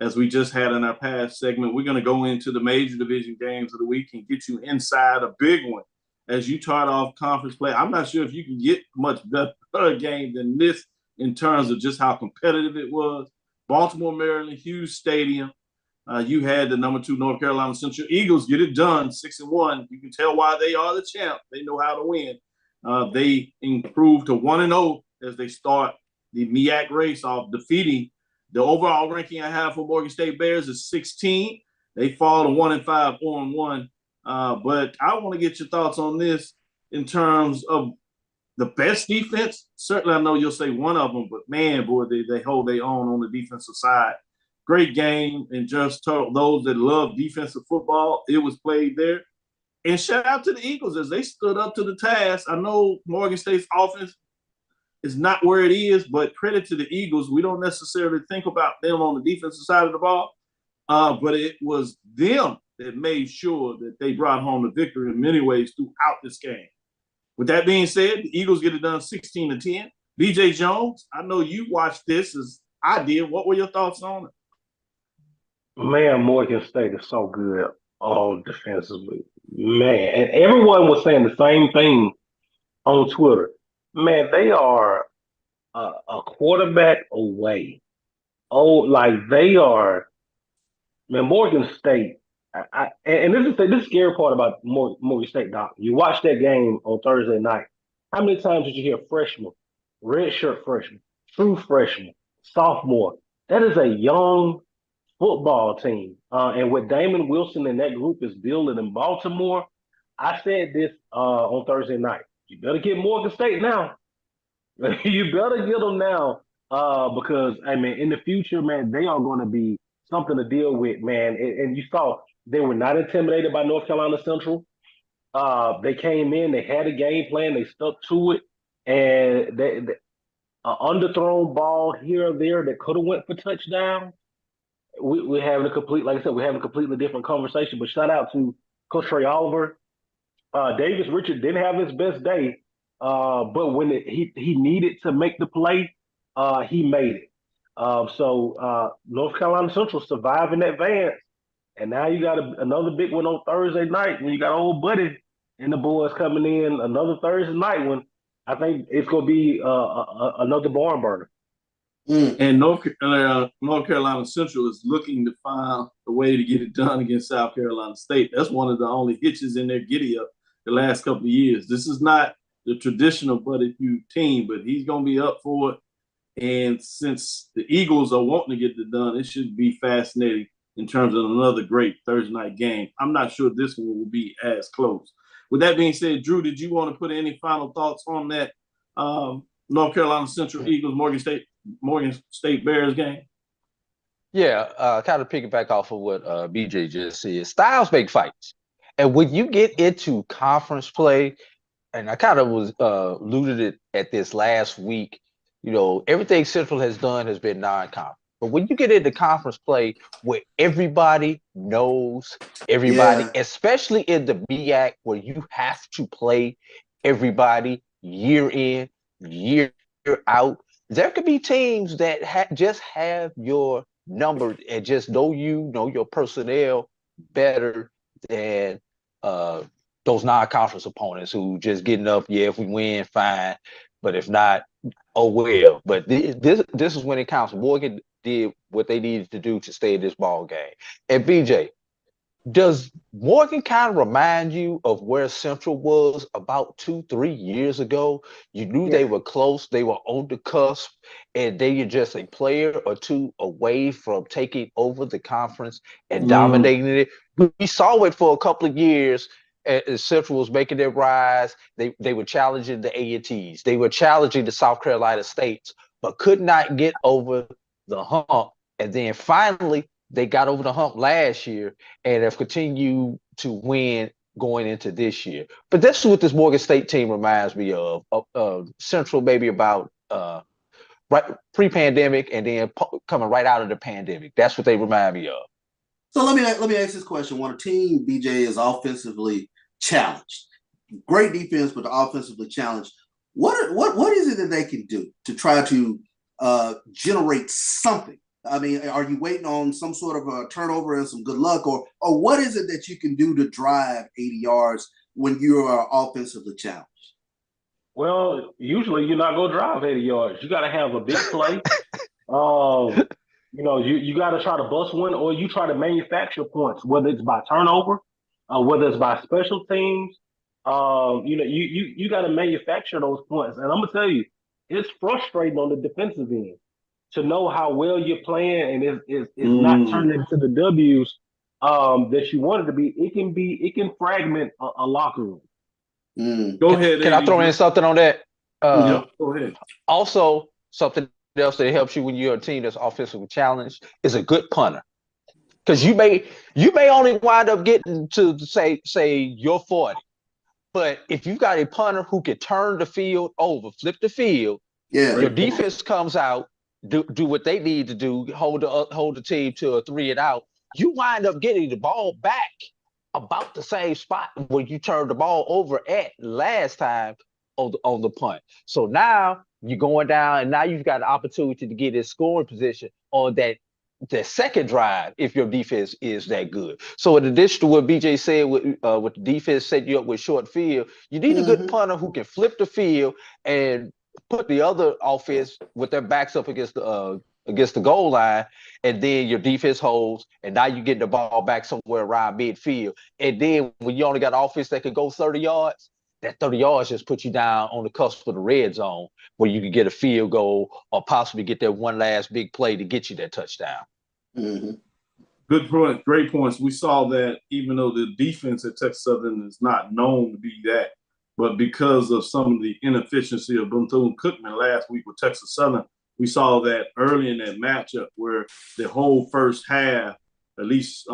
Speaker 9: As we just had in our past segment, we're going to go into the major division games of the week and get you inside a big one. As you start off conference play, I'm not sure if you can get much better game than this in terms of just how competitive it was. Baltimore, Maryland, huge stadium. You had the number 2 North Carolina Central Eagles get it done, 6-1. You can tell why they are the champ. They know how to win. They improved to 1-0 as they start the MEAC race off, defeating the overall ranking I have for Morgan State Bears is 16. They fall to 1-5, 4-1. But I want to get your thoughts on this in terms of the best defense. Certainly, I know you'll say one of them, but man, boy, they hold their own on the defensive side. Great game, and just those that love defensive football, it was played there. And shout out to the Eagles as they stood up to the task. I know Morgan State's offense is not where it is, but credit to the Eagles. We don't necessarily think about them on the defensive side of the ball, but it was them that made sure that they brought home the victory in many ways throughout this game. With that being said, the Eagles get it done 16-10. BJ Jones, I know you watched this as I did. What were your thoughts on it?
Speaker 1: Man, Morgan State is so good defensively. Man, and everyone was saying the same thing on Twitter. Man, they are a quarterback away. They are. Man, Morgan State. And this is the scary part about Morgan State, Doc. You watch that game on Thursday night. How many times did you hear freshman, redshirt freshman, true freshman, sophomore? That is a young football team. And what Damon Wilson and that group is building in Baltimore, I said this on Thursday night. You better get Morgan State now. You better get them now because, I mean, in the future, man, they are going to be something to deal with, man. And you saw they were not intimidated by North Carolina Central. They came in, they had a game plan, they stuck to it, and they underthrown ball here or there that could have went for touchdown. We're having we're having a completely different conversation. But shout out to Coach Trey Oliver. Davis Richard didn't have his best day, but when he needed to make the play, he made it. So North Carolina Central survived in advance, and now you got another big one on Thursday night when you got old Buddy and the boys coming in another Thursday night when I think it's going to be another barn burner.
Speaker 9: And North Carolina Central is looking to find a way to get it done against South Carolina State. That's one of the only hitches in their giddy up the last couple of years. This is not the traditional Buddy Feud team, but he's going to be up for it. And since the Eagles are wanting to get it done, it should be fascinating in terms of another great Thursday night game. I'm not sure this one will be as close. With that being said, Drew, did you want to put any final thoughts on that North Carolina Central Eagles Morgan State Bears game?
Speaker 11: Yeah, kind of piggyback off of what BJ just said. Styles make fights. And when you get into conference play, and I kind of was alluded it at this last week, you know, everything Central has done has been non-conference. But when you get into conference play where everybody knows everybody, especially in the MEAC where you have to play everybody year in, year out, there could be teams that just have your number and just know your personnel better than those non-conference opponents who just getting up, yeah, if we win, fine. But if not, oh well. But this is when it counts. Morgan did what they needed to do to stay in this ball game. And BJ, does Morgan kind of remind you of where Central was about 2-3 years ago? You knew they were close, they were on the cusp, and they were just a player or two away from taking over the conference and dominating it. We saw it for a couple of years as Central was making their rise. They were challenging the A&Ts. They were challenging the South Carolina States, but could not get over the hump. And then finally, they got over the hump last year and have continued to win going into this year. But that's what this Morgan State team reminds me of Central maybe about right pre-pandemic and then coming right out of the pandemic. That's what they remind me of.
Speaker 10: So let me ask this question. When a team, BJ, is offensively challenged, great defense, but offensively challenged, what is it that they can do to try to generate something? I mean, are you waiting on some sort of a turnover and some good luck, or what is it that you can do to drive 80 yards when you are offensively challenged?
Speaker 1: Well, usually you're not going to drive 80 yards. You got to have a big play. You got to try to bust one, or you try to manufacture points, whether it's by turnover, whether it's by special teams. You got to manufacture those points. And I'm going to tell you, it's frustrating on the defensive end to know how well you're playing and it's not turning into the W's that you want it to be. It can fragment a locker room.
Speaker 9: Go ahead.
Speaker 11: Can I throw in something on that?
Speaker 9: Yeah, go ahead.
Speaker 11: Also, something else that helps you when you're a team that's offensively challenged is a good punter. Because you may only wind up getting to say you're 40, but if you got a punter who can turn the field over, flip the field, your defense comes out, do what they need to do, hold the team to a 3 and out. You wind up getting the ball back about the same spot where you turned the ball over at last time on the punt. So now you're going down, and now you've got an opportunity to get in scoring position on the second drive if your defense is that good. So in addition to what BJ said, with the defense set you up with short field, you need a good punter who can flip the field and put the other offense with their backs up against the goal line, and then your defense holds, and now you get the ball back somewhere around midfield. And then when you only got offense that can go 30 yards, that 30 yards just puts you down on the cusp of the red zone where you can get a field goal or possibly get that one last big play to get you that touchdown.
Speaker 9: Good point. Great points. We saw that even though the defense at Texas Southern is not known to be that, but because of some of the inefficiency of Bethune-Cookman last week with Texas Southern, we saw that early in that matchup where the whole first half, at least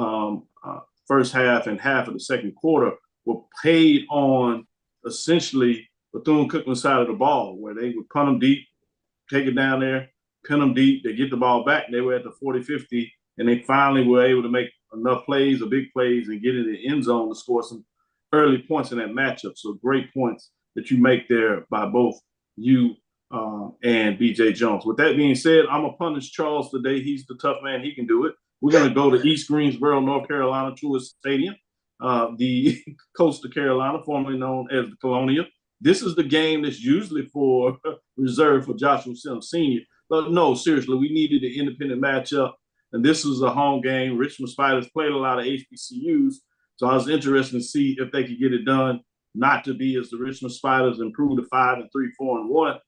Speaker 9: first half and half of the second quarter, were paid on essentially Bethune-Cookman's side of the ball, where they would punt them deep, take it down there, pin them deep, they get the ball back, they were at the 40-50, and they finally were able to make enough plays or big plays and get in the end zone to score some early points in that matchup. So great points that you make there by both you and BJ Jones. With that being said, I'm going to punish Charles today. He's the tough man. He can do it. We're going to go to East Greensboro, North Carolina, Truist Stadium, the Coastal Carolina, formerly known as the Colonial. This is the game that's usually reserved for Joshua Sims Sr., But no, seriously, we needed an independent matchup. And this was a home game. Richmond Spiders played a lot of HBCUs. So I was interested to see if they could get it done, not to be as the Richmond Spiders improved to 5-3, 4-1,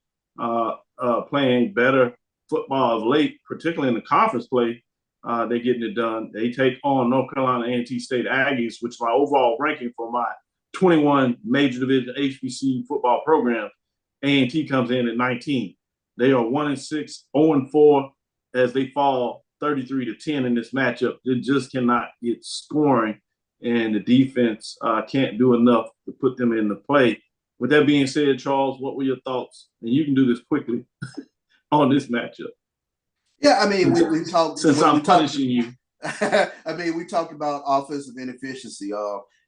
Speaker 9: playing better football of late, particularly in the conference play. They're getting it done. They take on North Carolina A&T State Aggies, which is my overall ranking for my 21 major division HBCU football programs. A&T comes in at 19. They are 1-6, 0-4 as they fall 33-10 in this matchup. They just cannot get scoring, and the defense can't do enough to put them into play. With that being said, Charles, what were your thoughts? And you can do this quickly on this matchup.
Speaker 10: Yeah, I mean, we talked.
Speaker 9: Since I'm punishing you.
Speaker 10: I mean, we talked about offensive inefficiency.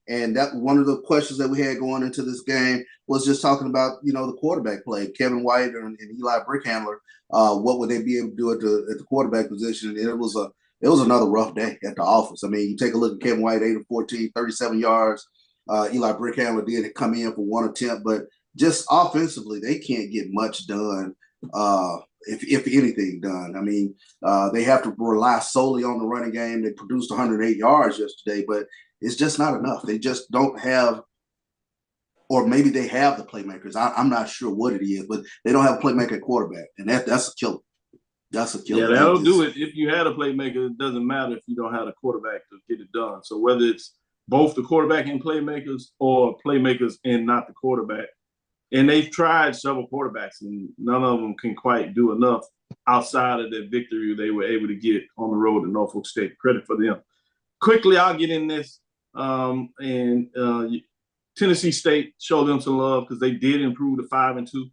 Speaker 10: And that one of the questions that we had going into this game was just talking about, the quarterback play. Kevin White and Eli Brickhandler, what would they be able to do at the quarterback position? And it was another rough day at the office. I mean, you take a look at Kevin White, 8 of 14, 37 yards. Eli Brickhandler did come in for one attempt, but just offensively, they can't get much done, if anything done. I mean, they have to rely solely on the running game. They produced 108 yards yesterday, but it's just not enough. They just don't have, or maybe they have the playmakers. I'm not sure what it is, but they don't have a playmaker at quarterback, and that's a killer. That's a killer.
Speaker 9: Yeah, that'll do it. If you had a playmaker, it doesn't matter if you don't have a quarterback to get it done. So whether it's both the quarterback and playmakers or playmakers and not the quarterback. And they've tried several quarterbacks, and none of them can quite do enough outside of that victory they were able to get on the road to Norfolk State. Credit for them. Quickly, I'll get in this. Tennessee State showed them some love because they did improve to 5-2.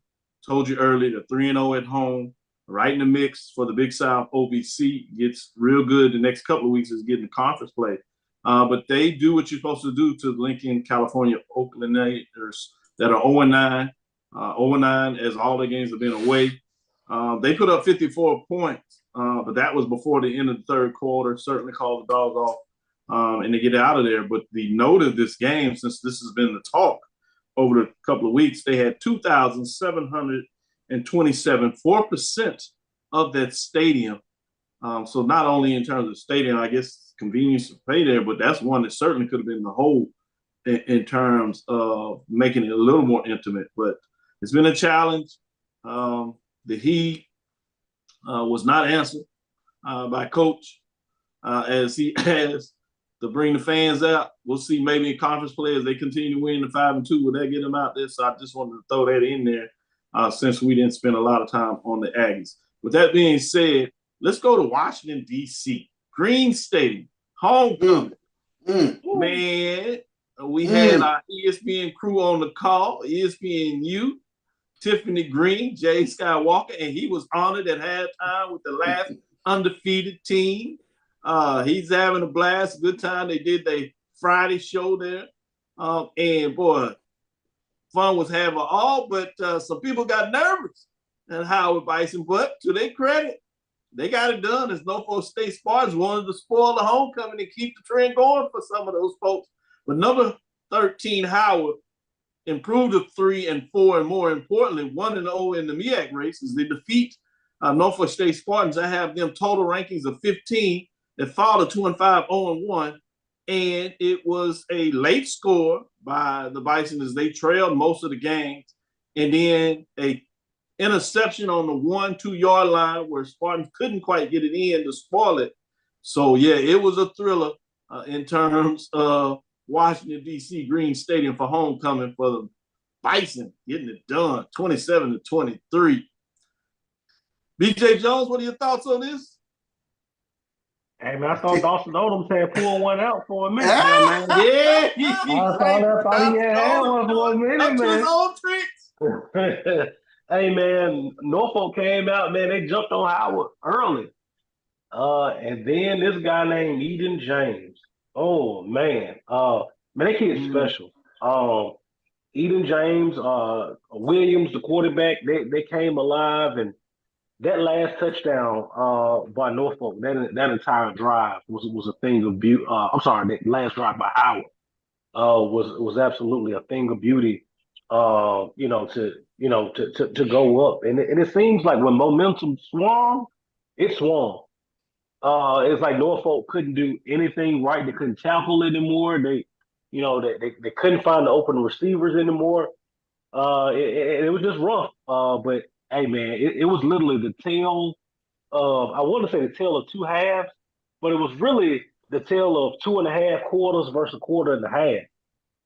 Speaker 9: Told you earlier, the 3-0 at home, right in the mix for the Big South. OVC gets real good the next couple of weeks is getting conference play. But they do what you're supposed to do to Lincoln, California, Oakland Raiders that are 0-9. 0-9 as all the games have been away. They put up 54 points, but that was before the end of the third quarter. Certainly called the dogs off. And they get out of there. But the note of this game, since this has been the talk over the couple of weeks, they had 2,727, 4% of that stadium. So not only in terms of stadium, I guess convenience to play there, but that's one that certainly could have been the whole in terms of making it a little more intimate. But it's been a challenge. The Heat was not answered by Coach as he has to bring the fans out. We'll see maybe in conference play as they continue to win the 5-2. Will that get them out there? So I just wanted to throw that in there since we didn't spend a lot of time on the Aggies. With that being said, let's go to Washington, D.C. Green Stadium, homecoming. Man, we had our ESPN crew on the call, ESPNU, Tiffany Green, Jay Skywalker, and he was honored at halftime with the last undefeated team. He's having a blast, good time. They did their Friday show there. And boy, fun was having all, but some people got nervous and Howard Bison, but to their credit, they got it done as Norfolk State Spartans wanted to spoil the homecoming and keep the trend going for some of those folks. But number 13, Howard, improved to 3-4, and more importantly, 1-0 in the MEAC race as they defeat Norfolk State Spartans. I have them total rankings of 15. They fall to 2-5, 0-1, and it was a late score by the Bison as they trailed most of the games, and then a interception on the 1-2 yard line where Spartans couldn't quite get it in to spoil it. So yeah, it was a thriller in terms of Washington D.C. Green Stadium for homecoming for the Bison getting it done, 27-23. BJ Jones, what are your thoughts on this?
Speaker 1: Hey, man, I thought Dawson Odom said pull one out for a minute.
Speaker 9: Man. Yeah.
Speaker 1: I thought he had one for a minute, man.
Speaker 9: His own tricks.
Speaker 1: Hey, man, Norfolk came out, man. They jumped on Howard early. And then this guy named Eden James. Oh, man. Man, that kid's special. Eden James, Williams, the quarterback, they came alive, and that last touchdown by Norfolk, that entire drive was a thing of beauty. I'm sorry, that last drive by Howard was absolutely a thing of beauty. to go up. And it seems like when momentum swung, it swung. It's like Norfolk couldn't do anything right. They couldn't tackle anymore. They couldn't find the open receivers anymore. It was just rough. But hey, man, it was literally the tale of, I want to say the tale of two halves, but it was really the tale of 2.5 quarters versus a quarter and a half.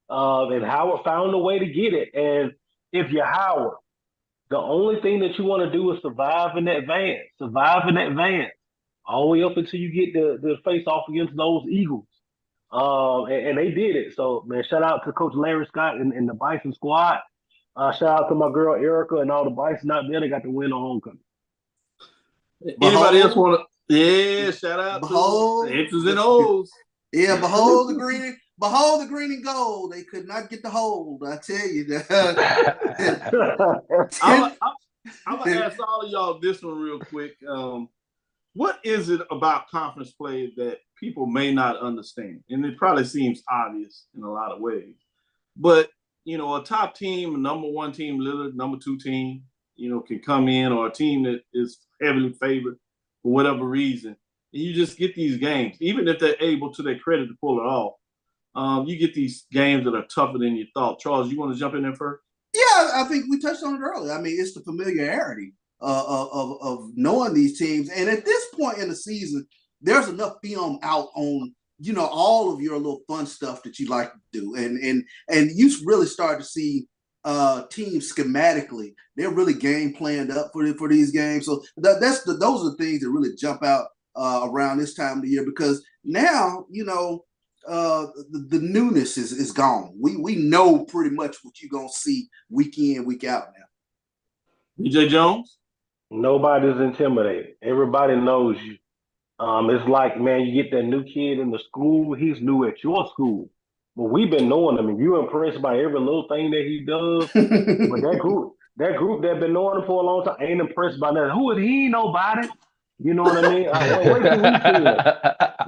Speaker 1: And Howard found a way to get it. And if you're Howard, the only thing that you want to do is survive in advance, all the way up until you get the face off against those Eagles. And they did it. So, man, shout out to Coach Larry Scott and the Bison squad. Shout out to my girl Erica and all the Bison out there. They got the win on homecoming.
Speaker 9: Anybody else want to? Yeah, shout out to the X's and O's.
Speaker 10: Yeah, behold the green and gold. They could not get the hold. I tell you that.
Speaker 9: I'm gonna ask all of y'all this one real quick. What is it about conference play that people may not understand? And it probably seems obvious in a lot of ways. But, a top team, a number one team, number two team, can come in, or a team that is heavily favored for whatever reason. And you just get these games, even if they're able, to their credit, to pull it off. You get these games that are tougher than you thought. Charles, you want to jump in there first?
Speaker 10: Yeah, I think we touched on it earlier. I mean, it's the familiarity of knowing these teams. And at this point in the season, there's enough film out on, all of your little fun stuff that you like to do. And you really start to see teams schematically, they're really game planned up for these games. So those are the things that really jump out around this time of the year, because now, the newness is gone. We know pretty much what you're going to see week in, week out now.
Speaker 9: BJ Jones?
Speaker 1: Nobody's intimidated. Everybody knows you. It's like, man, you get that new kid in the school. He's new at your school. But we've been knowing him, and you're impressed by every little thing that he does. But that group that been knowing him for a long time ain't impressed by that. Who is he? Ain't nobody. You know what I mean? Wait till we see it.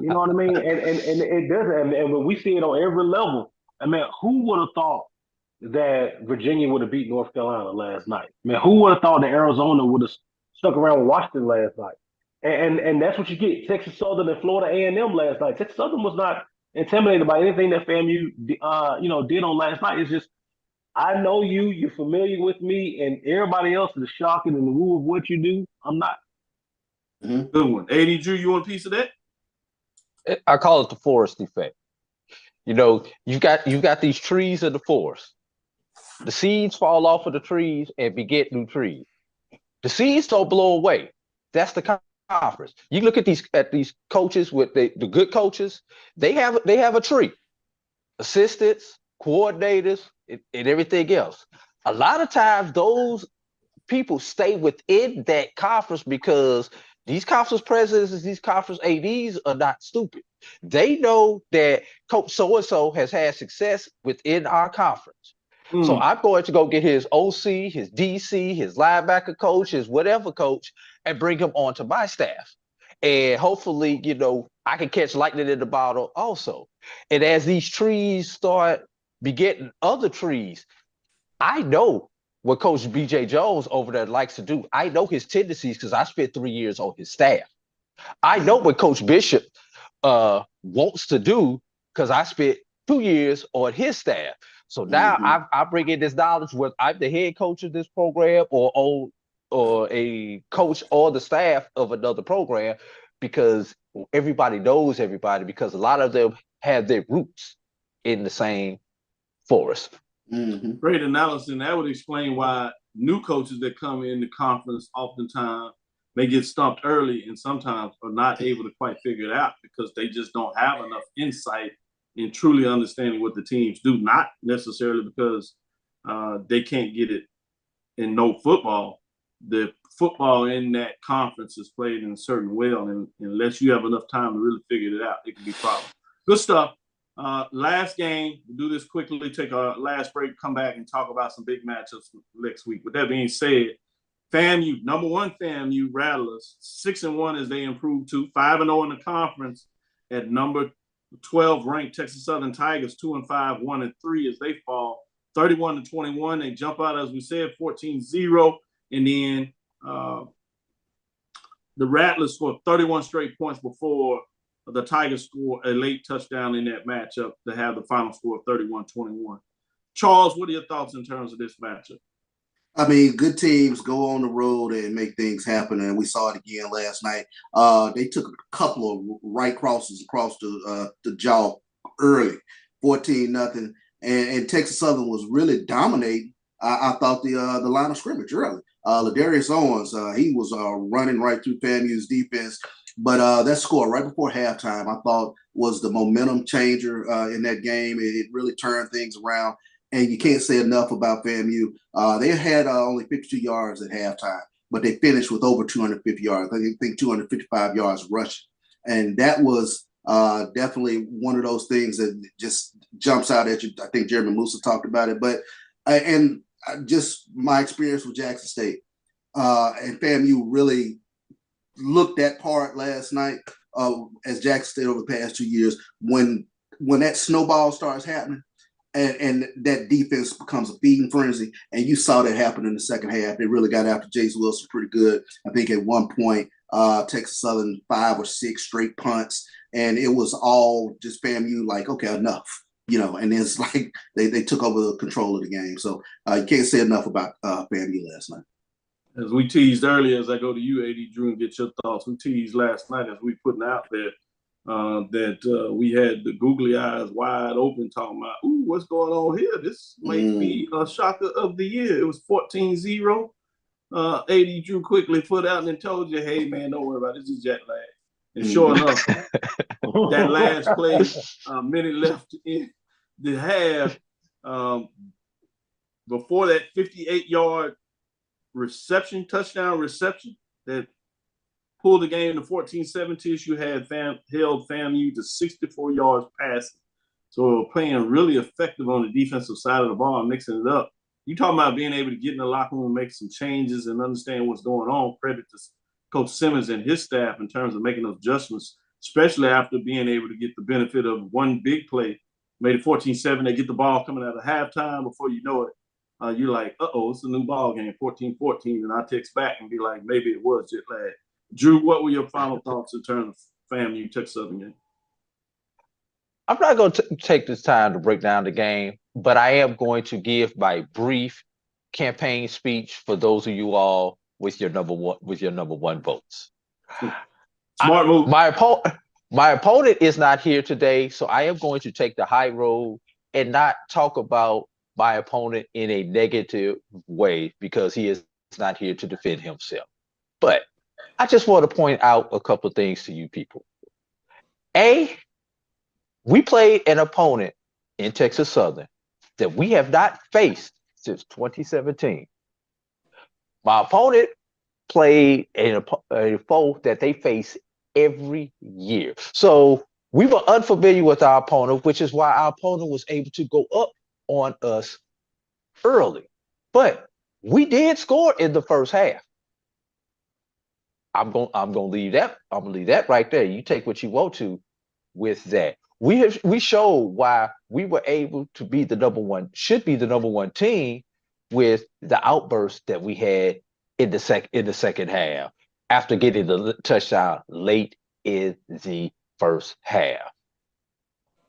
Speaker 1: You know what I mean? And it doesn't. And when we see it on every level, I mean, who would have thought that Virginia would have beat North Carolina last night? I mean, who would have thought that Arizona would have stuck around with Washington last night? And that's what you get. Texas Southern and Florida A&M last night. Texas Southern was not intimidated by anything that FAMU did on last night. It's just, I know you're familiar with me, and everybody else is shocking in the rule of what you do. I'm not.
Speaker 9: Mm-hmm. Good one. AD Drew, you want a piece of that?
Speaker 11: I call it the forest effect. You got these trees in the forest. The seeds fall off of the trees and beget new trees. The seeds don't blow away. That's the conference. You look at these coaches with the good coaches. They have a tree, assistants, coordinators, and everything else. A lot of times, those people stay within that conference because these conference presidents and these conference ADs are not stupid. They know that coach so-and-so has had success within our conference. So I'm going to go get his OC, his DC, his linebacker coach, his whatever coach, and bring him onto my staff. And hopefully, I can catch lightning in the bottle also. And as these trees start begetting other trees, I know what Coach BJ Jones over there likes to do. I know his tendencies because I spent 3 years on his staff. I know what Coach Bishop wants to do because I spent 2 years on his staff. So now I bring in this knowledge, whether I'm the head coach of this program or a coach or the staff of another program, because everybody knows everybody, because a lot of them have their roots in the same forest.
Speaker 9: Mm-hmm. Great analysis, and that would explain why new coaches that come in the conference oftentimes may get stumped early and sometimes are not able to quite figure it out because they just don't have enough insight in truly understanding what the teams do, not necessarily because they can't get it in no football. The football in that conference is played in a certain way, and unless you have enough time to really figure it out, it can be a problem. Good stuff. Last game, we'll do this quickly, take our last break, come back and talk about some big matchups next week. With that being said, FAMU, number one FAMU Rattlers, 6-1 as they improve to 5-0 in the conference at number 12 ranked Texas Southern Tigers, 2-5, 1-3 as they fall. 31-21. They jump out, as we said, 14-0. And then the Rattlers scored 31 straight points before the Tigers scored a late touchdown in that matchup to have the final score of 31-21. Charles, what are your thoughts in terms of this matchup?
Speaker 10: I mean, good teams go on the road and make things happen, and we saw it again last night. They took a couple of right crosses across the jaw early, 14-0, and Texas Southern was really dominating. I thought the line of scrimmage early. Ladarius Owens, he was running right through FAMU's defense, but that score right before halftime, I thought was the momentum changer in that game. It really turned things around. And you can't say enough about FAMU. They had only 52 yards at halftime, but they finished with over 250 yards. I think 255 yards rushing. And that was definitely one of those things that just jumps out at you. I think Jeremy Musa talked about it. But and just my experience with Jackson State and FAMU really looked that part last night as Jackson State over the past 2 years. When that snowball starts happening, and that defense becomes a feeding frenzy. And you saw that happen in the second half. They really got after Jace Wilson pretty good. I think at one point, Texas Southern 5 or 6 straight punts. And it was all just FAMU like, okay, enough. And it's like they took over the control of the game. So you can't say enough about FAMU last night.
Speaker 9: As we teased earlier, as I go to you, AD Drew, and get your thoughts, we teased last night as we putting out there that we had the googly eyes wide open talking about, ooh, what's going on here? This might be a shocker of the year. It was 14-0. AD Drew quickly put out and then told you, hey, man, don't worry about it. This is jet lag. And sure enough, that last play, minute left in the half, before that 58-yard touchdown reception that pulled the game to 14-17. You had held FAMU to 64 yards passing. So playing really effective on the defensive side of the ball and mixing it up. You talking about being able to get in the locker room, make some changes, and understand what's going on. Credit to Coach Simmons and his staff in terms of making those adjustments, especially after being able to get the benefit of one big play. Made it 14-7. They get the ball coming out of halftime. Before you know it, you're like, uh-oh, it's a new ball game, 14-14. And I text back and be like, maybe it was jet lag. Drew, what were your final thoughts in terms of FAMU Texas Southern game?
Speaker 11: I'm not going to take this time to break down the game, but I am going to give my brief campaign speech for those of you all with your number one votes.
Speaker 9: Smart move.
Speaker 11: My opponent is not here today, so I am going to take the high road and not talk about my opponent in a negative way because he is not here to defend himself. But I just want to point out a couple of things to you people. We played an opponent in Texas Southern that we have not faced since 2017. My opponent played a foe that they face every year. So we were unfamiliar with our opponent, which is why our opponent was able to go up on us early. But we did score in the first half. I'm gonna leave that. I'm gonna leave that right there. You take what you want to with that. We showed why we were able to be the number one team with the outburst that we had in the second half after getting the touchdown late in the first half.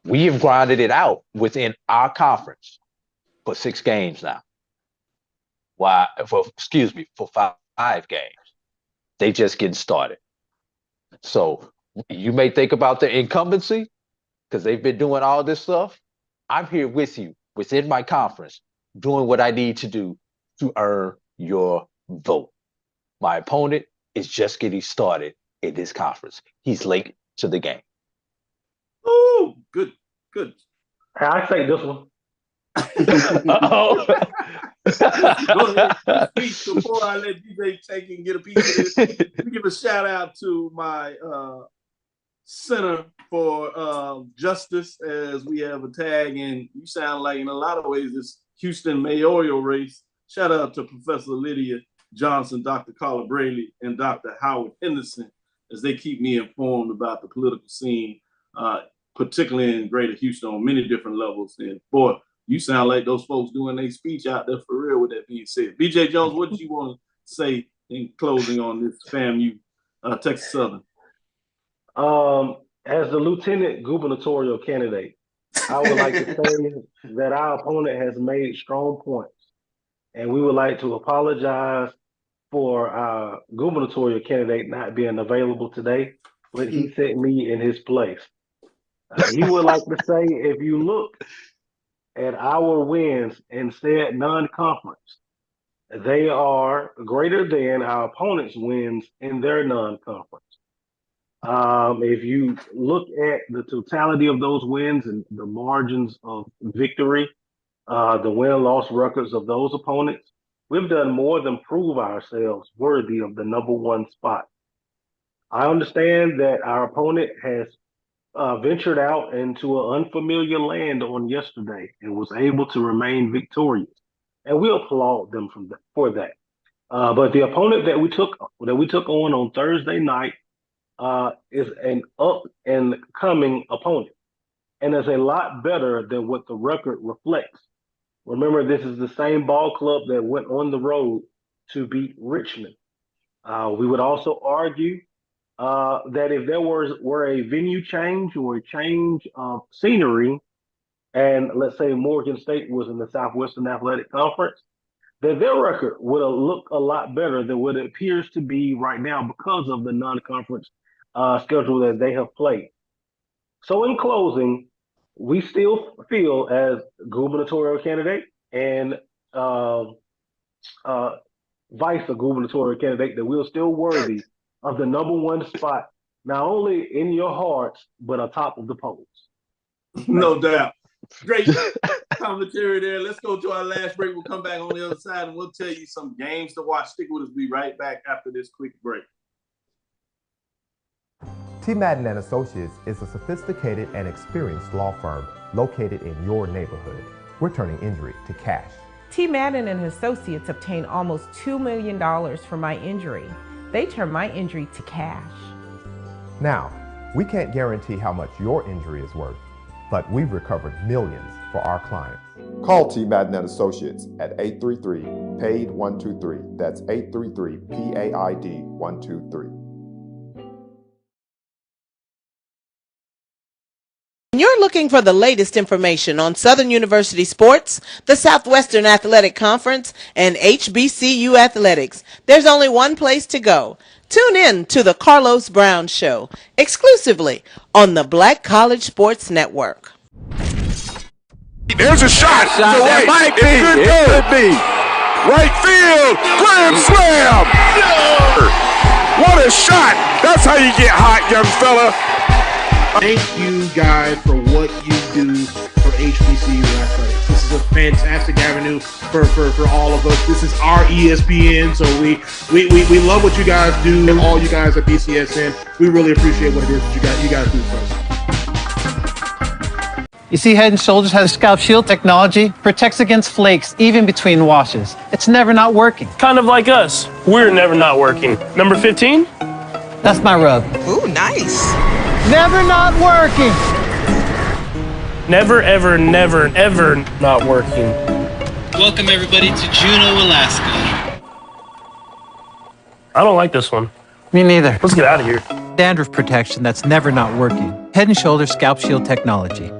Speaker 11: We have grinded it out within our conference for 6 games now. For 5 games. They just getting started. So you may think about the incumbency because they've been doing all this stuff. I'm here with you within my conference doing what I need to do to earn your vote. My opponent is just getting started in this conference. He's late to the game.
Speaker 9: Oh, good.
Speaker 1: I take this one.
Speaker 11: Uh-oh.
Speaker 9: Go ahead. Before I let DJ take and get a piece of this, let me give a shout out to my Center for Justice as we have a tag, and you sound like in a lot of ways this Houston mayoral race. Shout out to Professor Lydia Johnson, Dr. Carla Braley, and Dr. Howard Henderson as they keep me informed about the political scene, particularly in Greater Houston on many different levels. And boy, You sound like those folks doing their speech out there for real. With that being said, BJ Jones, what did you want to say in closing on this FAMU Texas Southern?
Speaker 1: As the lieutenant gubernatorial candidate, I would like to say that our opponent has made strong points, and we would like to apologize for our gubernatorial candidate not being available today, but he sent me in his place. He would like to say, if you look at our wins in said non-conference, they are greater than our opponent's wins in their non-conference. If you look at the totality of those wins and the margins of victory, the win-loss records of those opponents, we've done more than prove ourselves worthy of the number one spot. I understand that our opponent has ventured out into an unfamiliar land on yesterday and was able to remain victorious, and we applaud them for that. But the opponent that we took on Thursday night is an up and coming opponent, and is a lot better than what the record reflects. Remember, this is the same ball club that went on the road to beat Richmond. We would also argue that if there were a venue change or a change of scenery, and let's say Morgan State was in the Southwestern Athletic Conference, that their record would have looked a lot better than what it appears to be right now because of the non-conference schedule that they have played. So in closing, we still feel as gubernatorial candidate and vice gubernatorial candidate that we're still worthy of the number one spot, not only in your hearts, but atop of the polls.
Speaker 9: No doubt. Great commentary there. Let's go to our last break. We'll come back on the other side and we'll tell you some games to watch. Stick with us. We'll be right back after this quick break.
Speaker 6: T. Madden and Associates is a sophisticated and experienced law firm located in your neighborhood. We're turning injury to cash.
Speaker 4: T. Madden and Associates obtained almost $2 million for my injury. They turned my injury to cash.
Speaker 6: Now, we can't guarantee how much your injury is worth, but we've recovered millions for our clients. Call T. Madden and Associates at 833-PAID-123. That's 833-PAID-123.
Speaker 7: You're looking for the latest information on Southern University sports, the Southwestern Athletic Conference, and HBCU athletics. There's only one place to go. Tune in to the Carlos Brown Show, exclusively on the Black College Sports Network.
Speaker 3: There's a shot to right. It could be. Right field. Grand slam. What a shot. That's how you get hot, young fella.
Speaker 5: Thank you guys for what you do for HBCU athletics. This is a fantastic avenue for all of us. This is our ESPN, so we love what you guys do, and all you guys at BCSN. We really appreciate what it is that you guys do for us.
Speaker 14: You see, Head & Shoulders has scalp shield technology, protects against flakes even between washes. It's never not working.
Speaker 15: Kind of like us. We're never not working. Number 15?
Speaker 14: That's my rub.
Speaker 7: Ooh, nice.
Speaker 14: Never not working.
Speaker 15: Never, ever, never, ever not working.
Speaker 17: Welcome everybody to Juneau, Alaska.
Speaker 15: I don't like this one.
Speaker 14: Me neither.
Speaker 15: Let's get out of here.
Speaker 14: Dandruff protection that's never not working. Head & Shoulders scalp shield technology.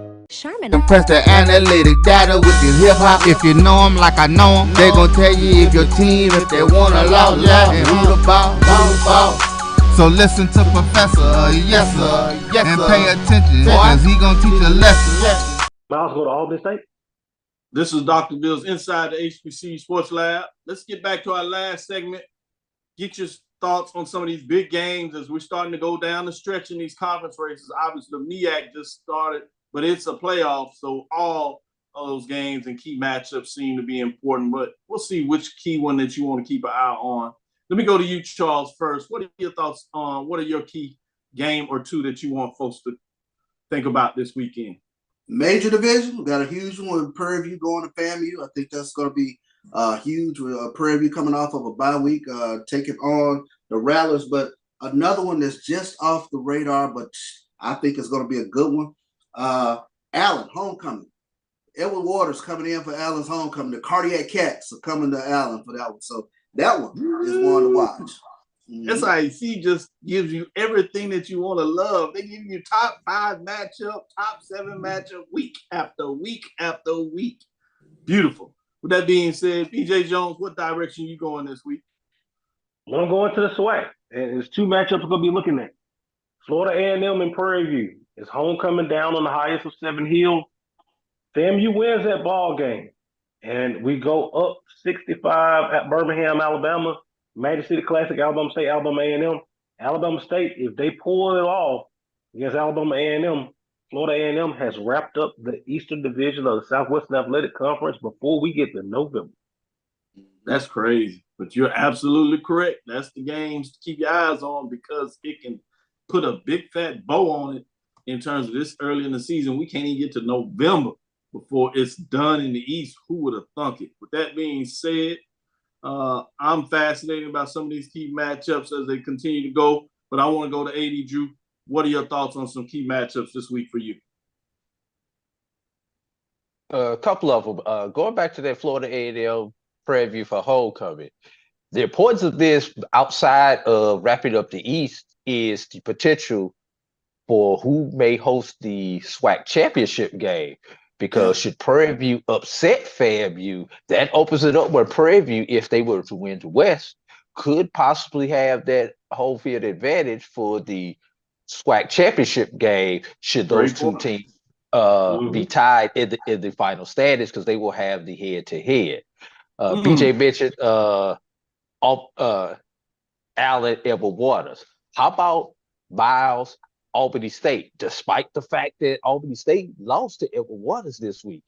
Speaker 8: Compress the analytic data with your hip hop. If you know them like I know them, they gon' tell you if your team, if they want to loud, and who the ball. So listen to Professor, yes sir, and pay attention, cause he gon' teach a lesson.
Speaker 1: Miles, go to Albany State.
Speaker 9: This is Dr. Bill's Inside the HBCU Sports Lab. Let's get back to our last segment. Get your thoughts on some of these big games as we're starting to go down the stretch in these conference races. Obviously, the MEAC just started, but it's a playoff, so all of those games and key matchups seem to be important, but we'll see which key one that you want to keep an eye on. Let me go to you, Charles, first. What are your thoughts on what are your key game or two that you want folks to think about this weekend?
Speaker 10: Major division, we got a huge one with Prairie View going to FAMU. I think that's going to be huge with Prairie View coming off of a bye week, taking on the Rattlers. But another one that's just off the radar, but I think it's going to be a good one. Allen, homecoming. Edward Waters coming in for Allen's homecoming. The Cardiac Cats are coming to Allen for that one. So that one is one to watch.
Speaker 9: SIC just gives you everything that you want to love. They give you top 5 matchup, top 7 matchup, week after week after week. Beautiful. With that being said, BJ Jones, what direction you going this week?
Speaker 1: I'm going to the SWAC. And there's 2 matchups we're going to be looking at. Florida A&M and Prairie View. It's homecoming down on the highest of 7 Hills. FAMU wins that ball game. And we go up 65 at Birmingham, Alabama. Magic City Classic, Alabama State, Alabama A&M. Alabama State, if they pull it off against Alabama A&M, Florida A&M has wrapped up the Eastern Division of the Southwestern Athletic Conference before we get to November.
Speaker 9: That's crazy, but you're absolutely correct. That's the games to keep your eyes on because it can put a big fat bow on it in terms of this early in the season. We can't even get to November before it's done in the East. Who would have thunk it? With that being said, I'm fascinated about some of these key matchups as they continue to go, but I want to go to AD Drew. What are your thoughts on some key matchups this week for you?
Speaker 11: A couple of them. Going back to that Florida A&M Prairie View for homecoming, the importance of this outside of wrapping up the East is the potential for who may host the SWAC championship game. Because should Prairie View upset FAMU, that opens it up where Prairie View, if they were to win the West, could possibly have that home field advantage for the SWAC championship game should those two teams be tied in the final standings because they will have the head-to-head. BJ mentioned Allen, Edward Waters. How about Miles, Albany State? Despite the fact that Albany State lost to Edward Waters this week,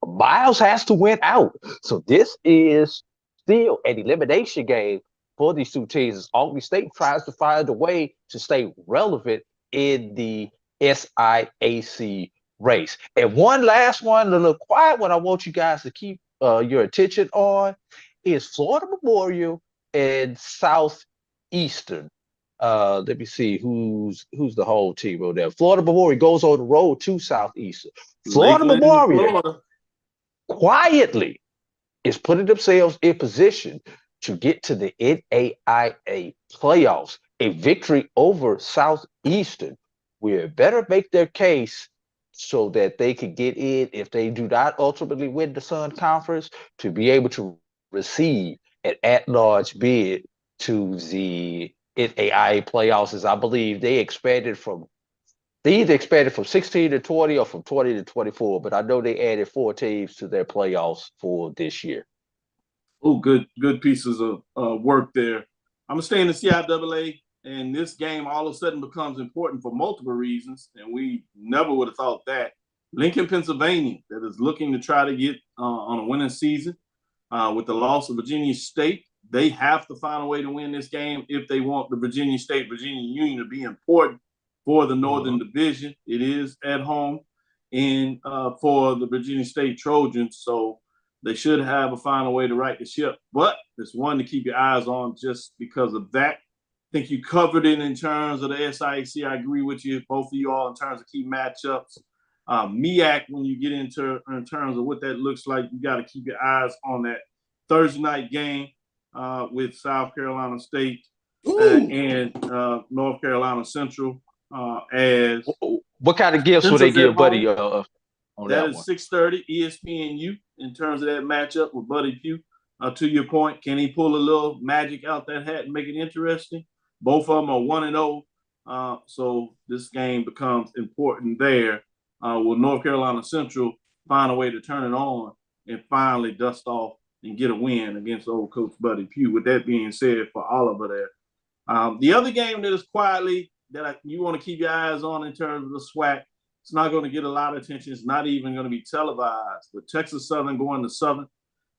Speaker 11: Miles has to win out. So this is still an elimination game for these two teams as Albany State tries to find a way to stay relevant in the SIAC race. And one last one, a little quiet one I want you guys to keep your attention on is Florida Memorial and Southeastern. Let me see who's the whole team over there. Florida Memorial goes on the road to Southeastern. Florida Memorial quietly is putting themselves in position to get to the NAIA playoffs. A victory over Southeastern will better make their case so that they could get in, if they do not ultimately win the Sun Conference, to be able to receive an at-large bid to the NAIA playoffs, as I believe they either expanded from 16 to 20 or from 20 to 24, but I know they added 4 teams to their playoffs for this year.
Speaker 9: Oh, good pieces of work there. I'm going to stay in the CIAA, and this game all of a sudden becomes important for multiple reasons, and we never would have thought that. Lincoln, Pennsylvania, that is looking to try to get on a winning season with the loss of Virginia State. They have to find a way to win this game if they want the Virginia State-Virginia Union to be important for the Northern Division. It is at home and for the Virginia State Trojans, so they should have a final way to right the ship. But it's one to keep your eyes on just because of that. I think you covered it in terms of the SIAC. I agree with you, both of you all, in terms of key matchups. MEAC, when you get into in terms of what that looks like, you got to keep your eyes on that Thursday night game with South Carolina State and North Carolina Central. As
Speaker 11: what kind of gifts will they give Buddy on
Speaker 9: that
Speaker 11: one?
Speaker 9: Is 6:30 ESPNU in terms of that matchup with Buddy Pugh. To your point, can he pull a little magic out that hat and make it interesting? Both of them are 1-0, so this game becomes important there. Will North Carolina Central find a way to turn it on and finally dust off and get a win against old Coach Buddy Pugh? With that being said, for Oliver there. The other game that is quietly that you want to keep your eyes on in terms of the SWAC, it's not going to get a lot of attention. It's not even going to be televised. But Texas Southern going to Southern.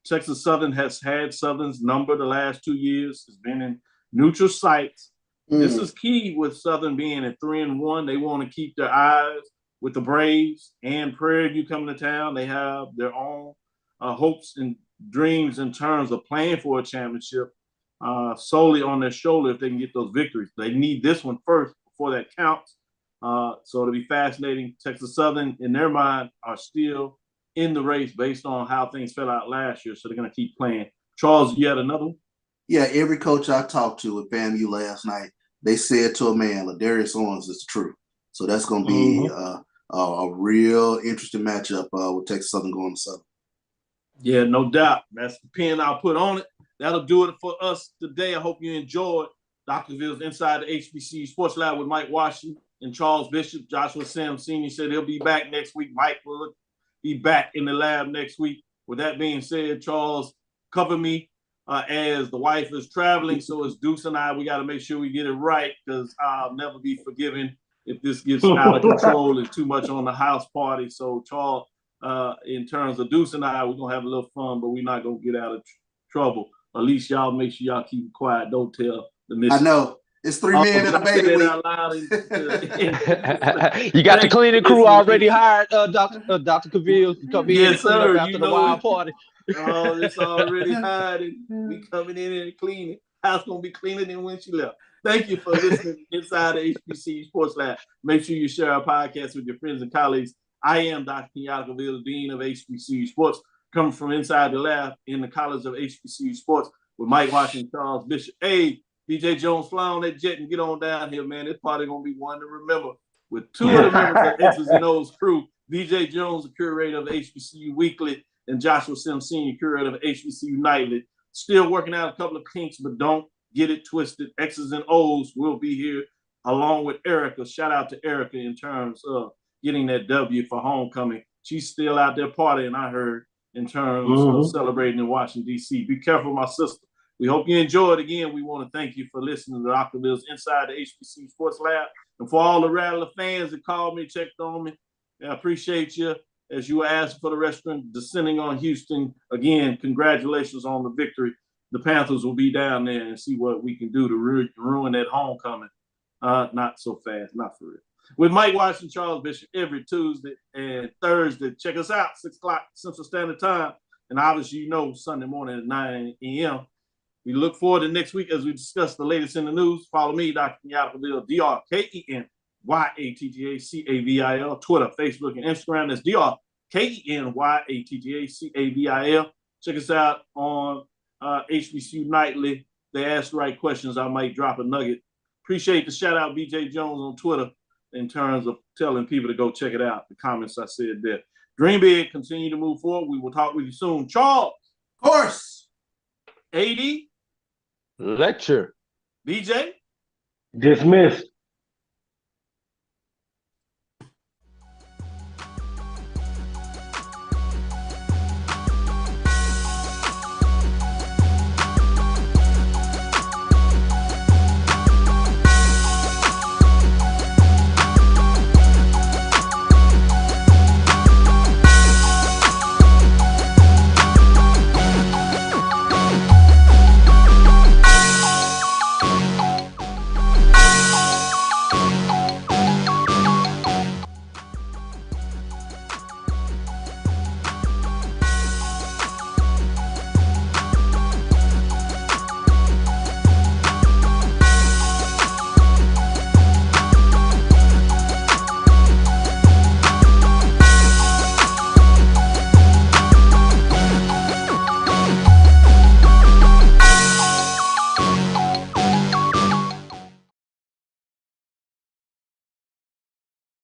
Speaker 9: Texas Southern has had Southern's number the last 2 years. It's been in neutral sites. This is key with Southern being at 3-1. They want to keep their eyes with the Braves and Prairie View coming to town. They have their own hopes and dreams in terms of playing for a championship solely on their shoulder if they can get those victories. They need this one first before that counts. So it'll be fascinating. Texas Southern, in their mind, are still in the race based on how things fell out last year. So they're going to keep playing. Charles, you had another one?
Speaker 10: Yeah, every coach I talked to at FAMU last night, they said to a man, Ladarius Owens is the truth. So that's going to be a real interesting matchup with Texas Southern going to Southern.
Speaker 9: Yeah, no doubt. That's the pin I'll put on it. That'll do it for us today. I hope you enjoyed Dr. Ville's Inside the HBCU Sports Lab with Mike Washington and Charles Bishop. Joshua Sims Sr. said he'll be back next week. Mike will be back in the lab next week. With that being said, Charles, cover me as the wife is traveling. So it's Deuce and I. We got to make sure we get it right because I'll never be forgiven if this gets out of control and too much on the house party. So, Charles, in terms of Deuce and I, we're going to have a little fun, but we're not going to get out of trouble. At least y'all make sure y'all keep it quiet. Don't tell the missus.
Speaker 10: I know. It's 3 men in a baby week.
Speaker 11: You got the cleaning crew already hired, Dr. Cavil. Come in and clean up after the wild party.
Speaker 9: Oh, it's already hired. We coming in and cleaning. House going to be cleaner than when she left. Thank you for listening inside the HBCU Sports Lab. Make sure you share our podcast with your friends and colleagues. I am Dr. Kenyatta, Dean of HBCU Sports, coming from inside the lab in the College of HBCU Sports with Mike Washington, Charles Bishop. Hey, BJ Jones, fly on that jet and get on down here, man. This party going to be one to remember. With 2 of the members of X's and O's crew, BJ Jones, the curator of HBCU Weekly, and Joshua Sims Sr., curator of HBCU Nightly. Still working out a couple of kinks, but don't get it twisted. X's and O's will be here along with Erica. Shout out to Erica in terms of getting that W for homecoming. She's still out there partying, I heard, in terms of celebrating in Washington, D.C. Be careful, my sister. We hope you enjoyed. Again, we want to thank you for listening to Dr. Ville's Inside the HBCU Sports Lab. And for all the Rattler fans that called me, checked on me, I appreciate you. As you were asking for the restaurant descending on Houston, again, congratulations on the victory. The Panthers will be down there and see what we can do to ruin that homecoming. Not so fast, not for real. With Mike Washington, Charles Bishop, every Tuesday and Thursday. Check us out, 6 o'clock Central Standard Time. And obviously, you know, Sunday morning at 9 a.m. We look forward to next week as we discuss the latest in the news. Follow me, Dr. Kenyatta, DrKenyattacavil, Twitter, Facebook, and Instagram. That's DrKenyattacavil. Check us out on HBCU Nightly. They ask the right questions. I might drop a nugget. Appreciate the shout out, BJ Jones on Twitter, in terms of telling people to go check it out. The comments I said there. Dream big, continue to move forward. We will talk with you soon. Charles.
Speaker 10: Of course.
Speaker 9: AD.
Speaker 11: Lecture.
Speaker 9: BJ.
Speaker 1: Dismissed.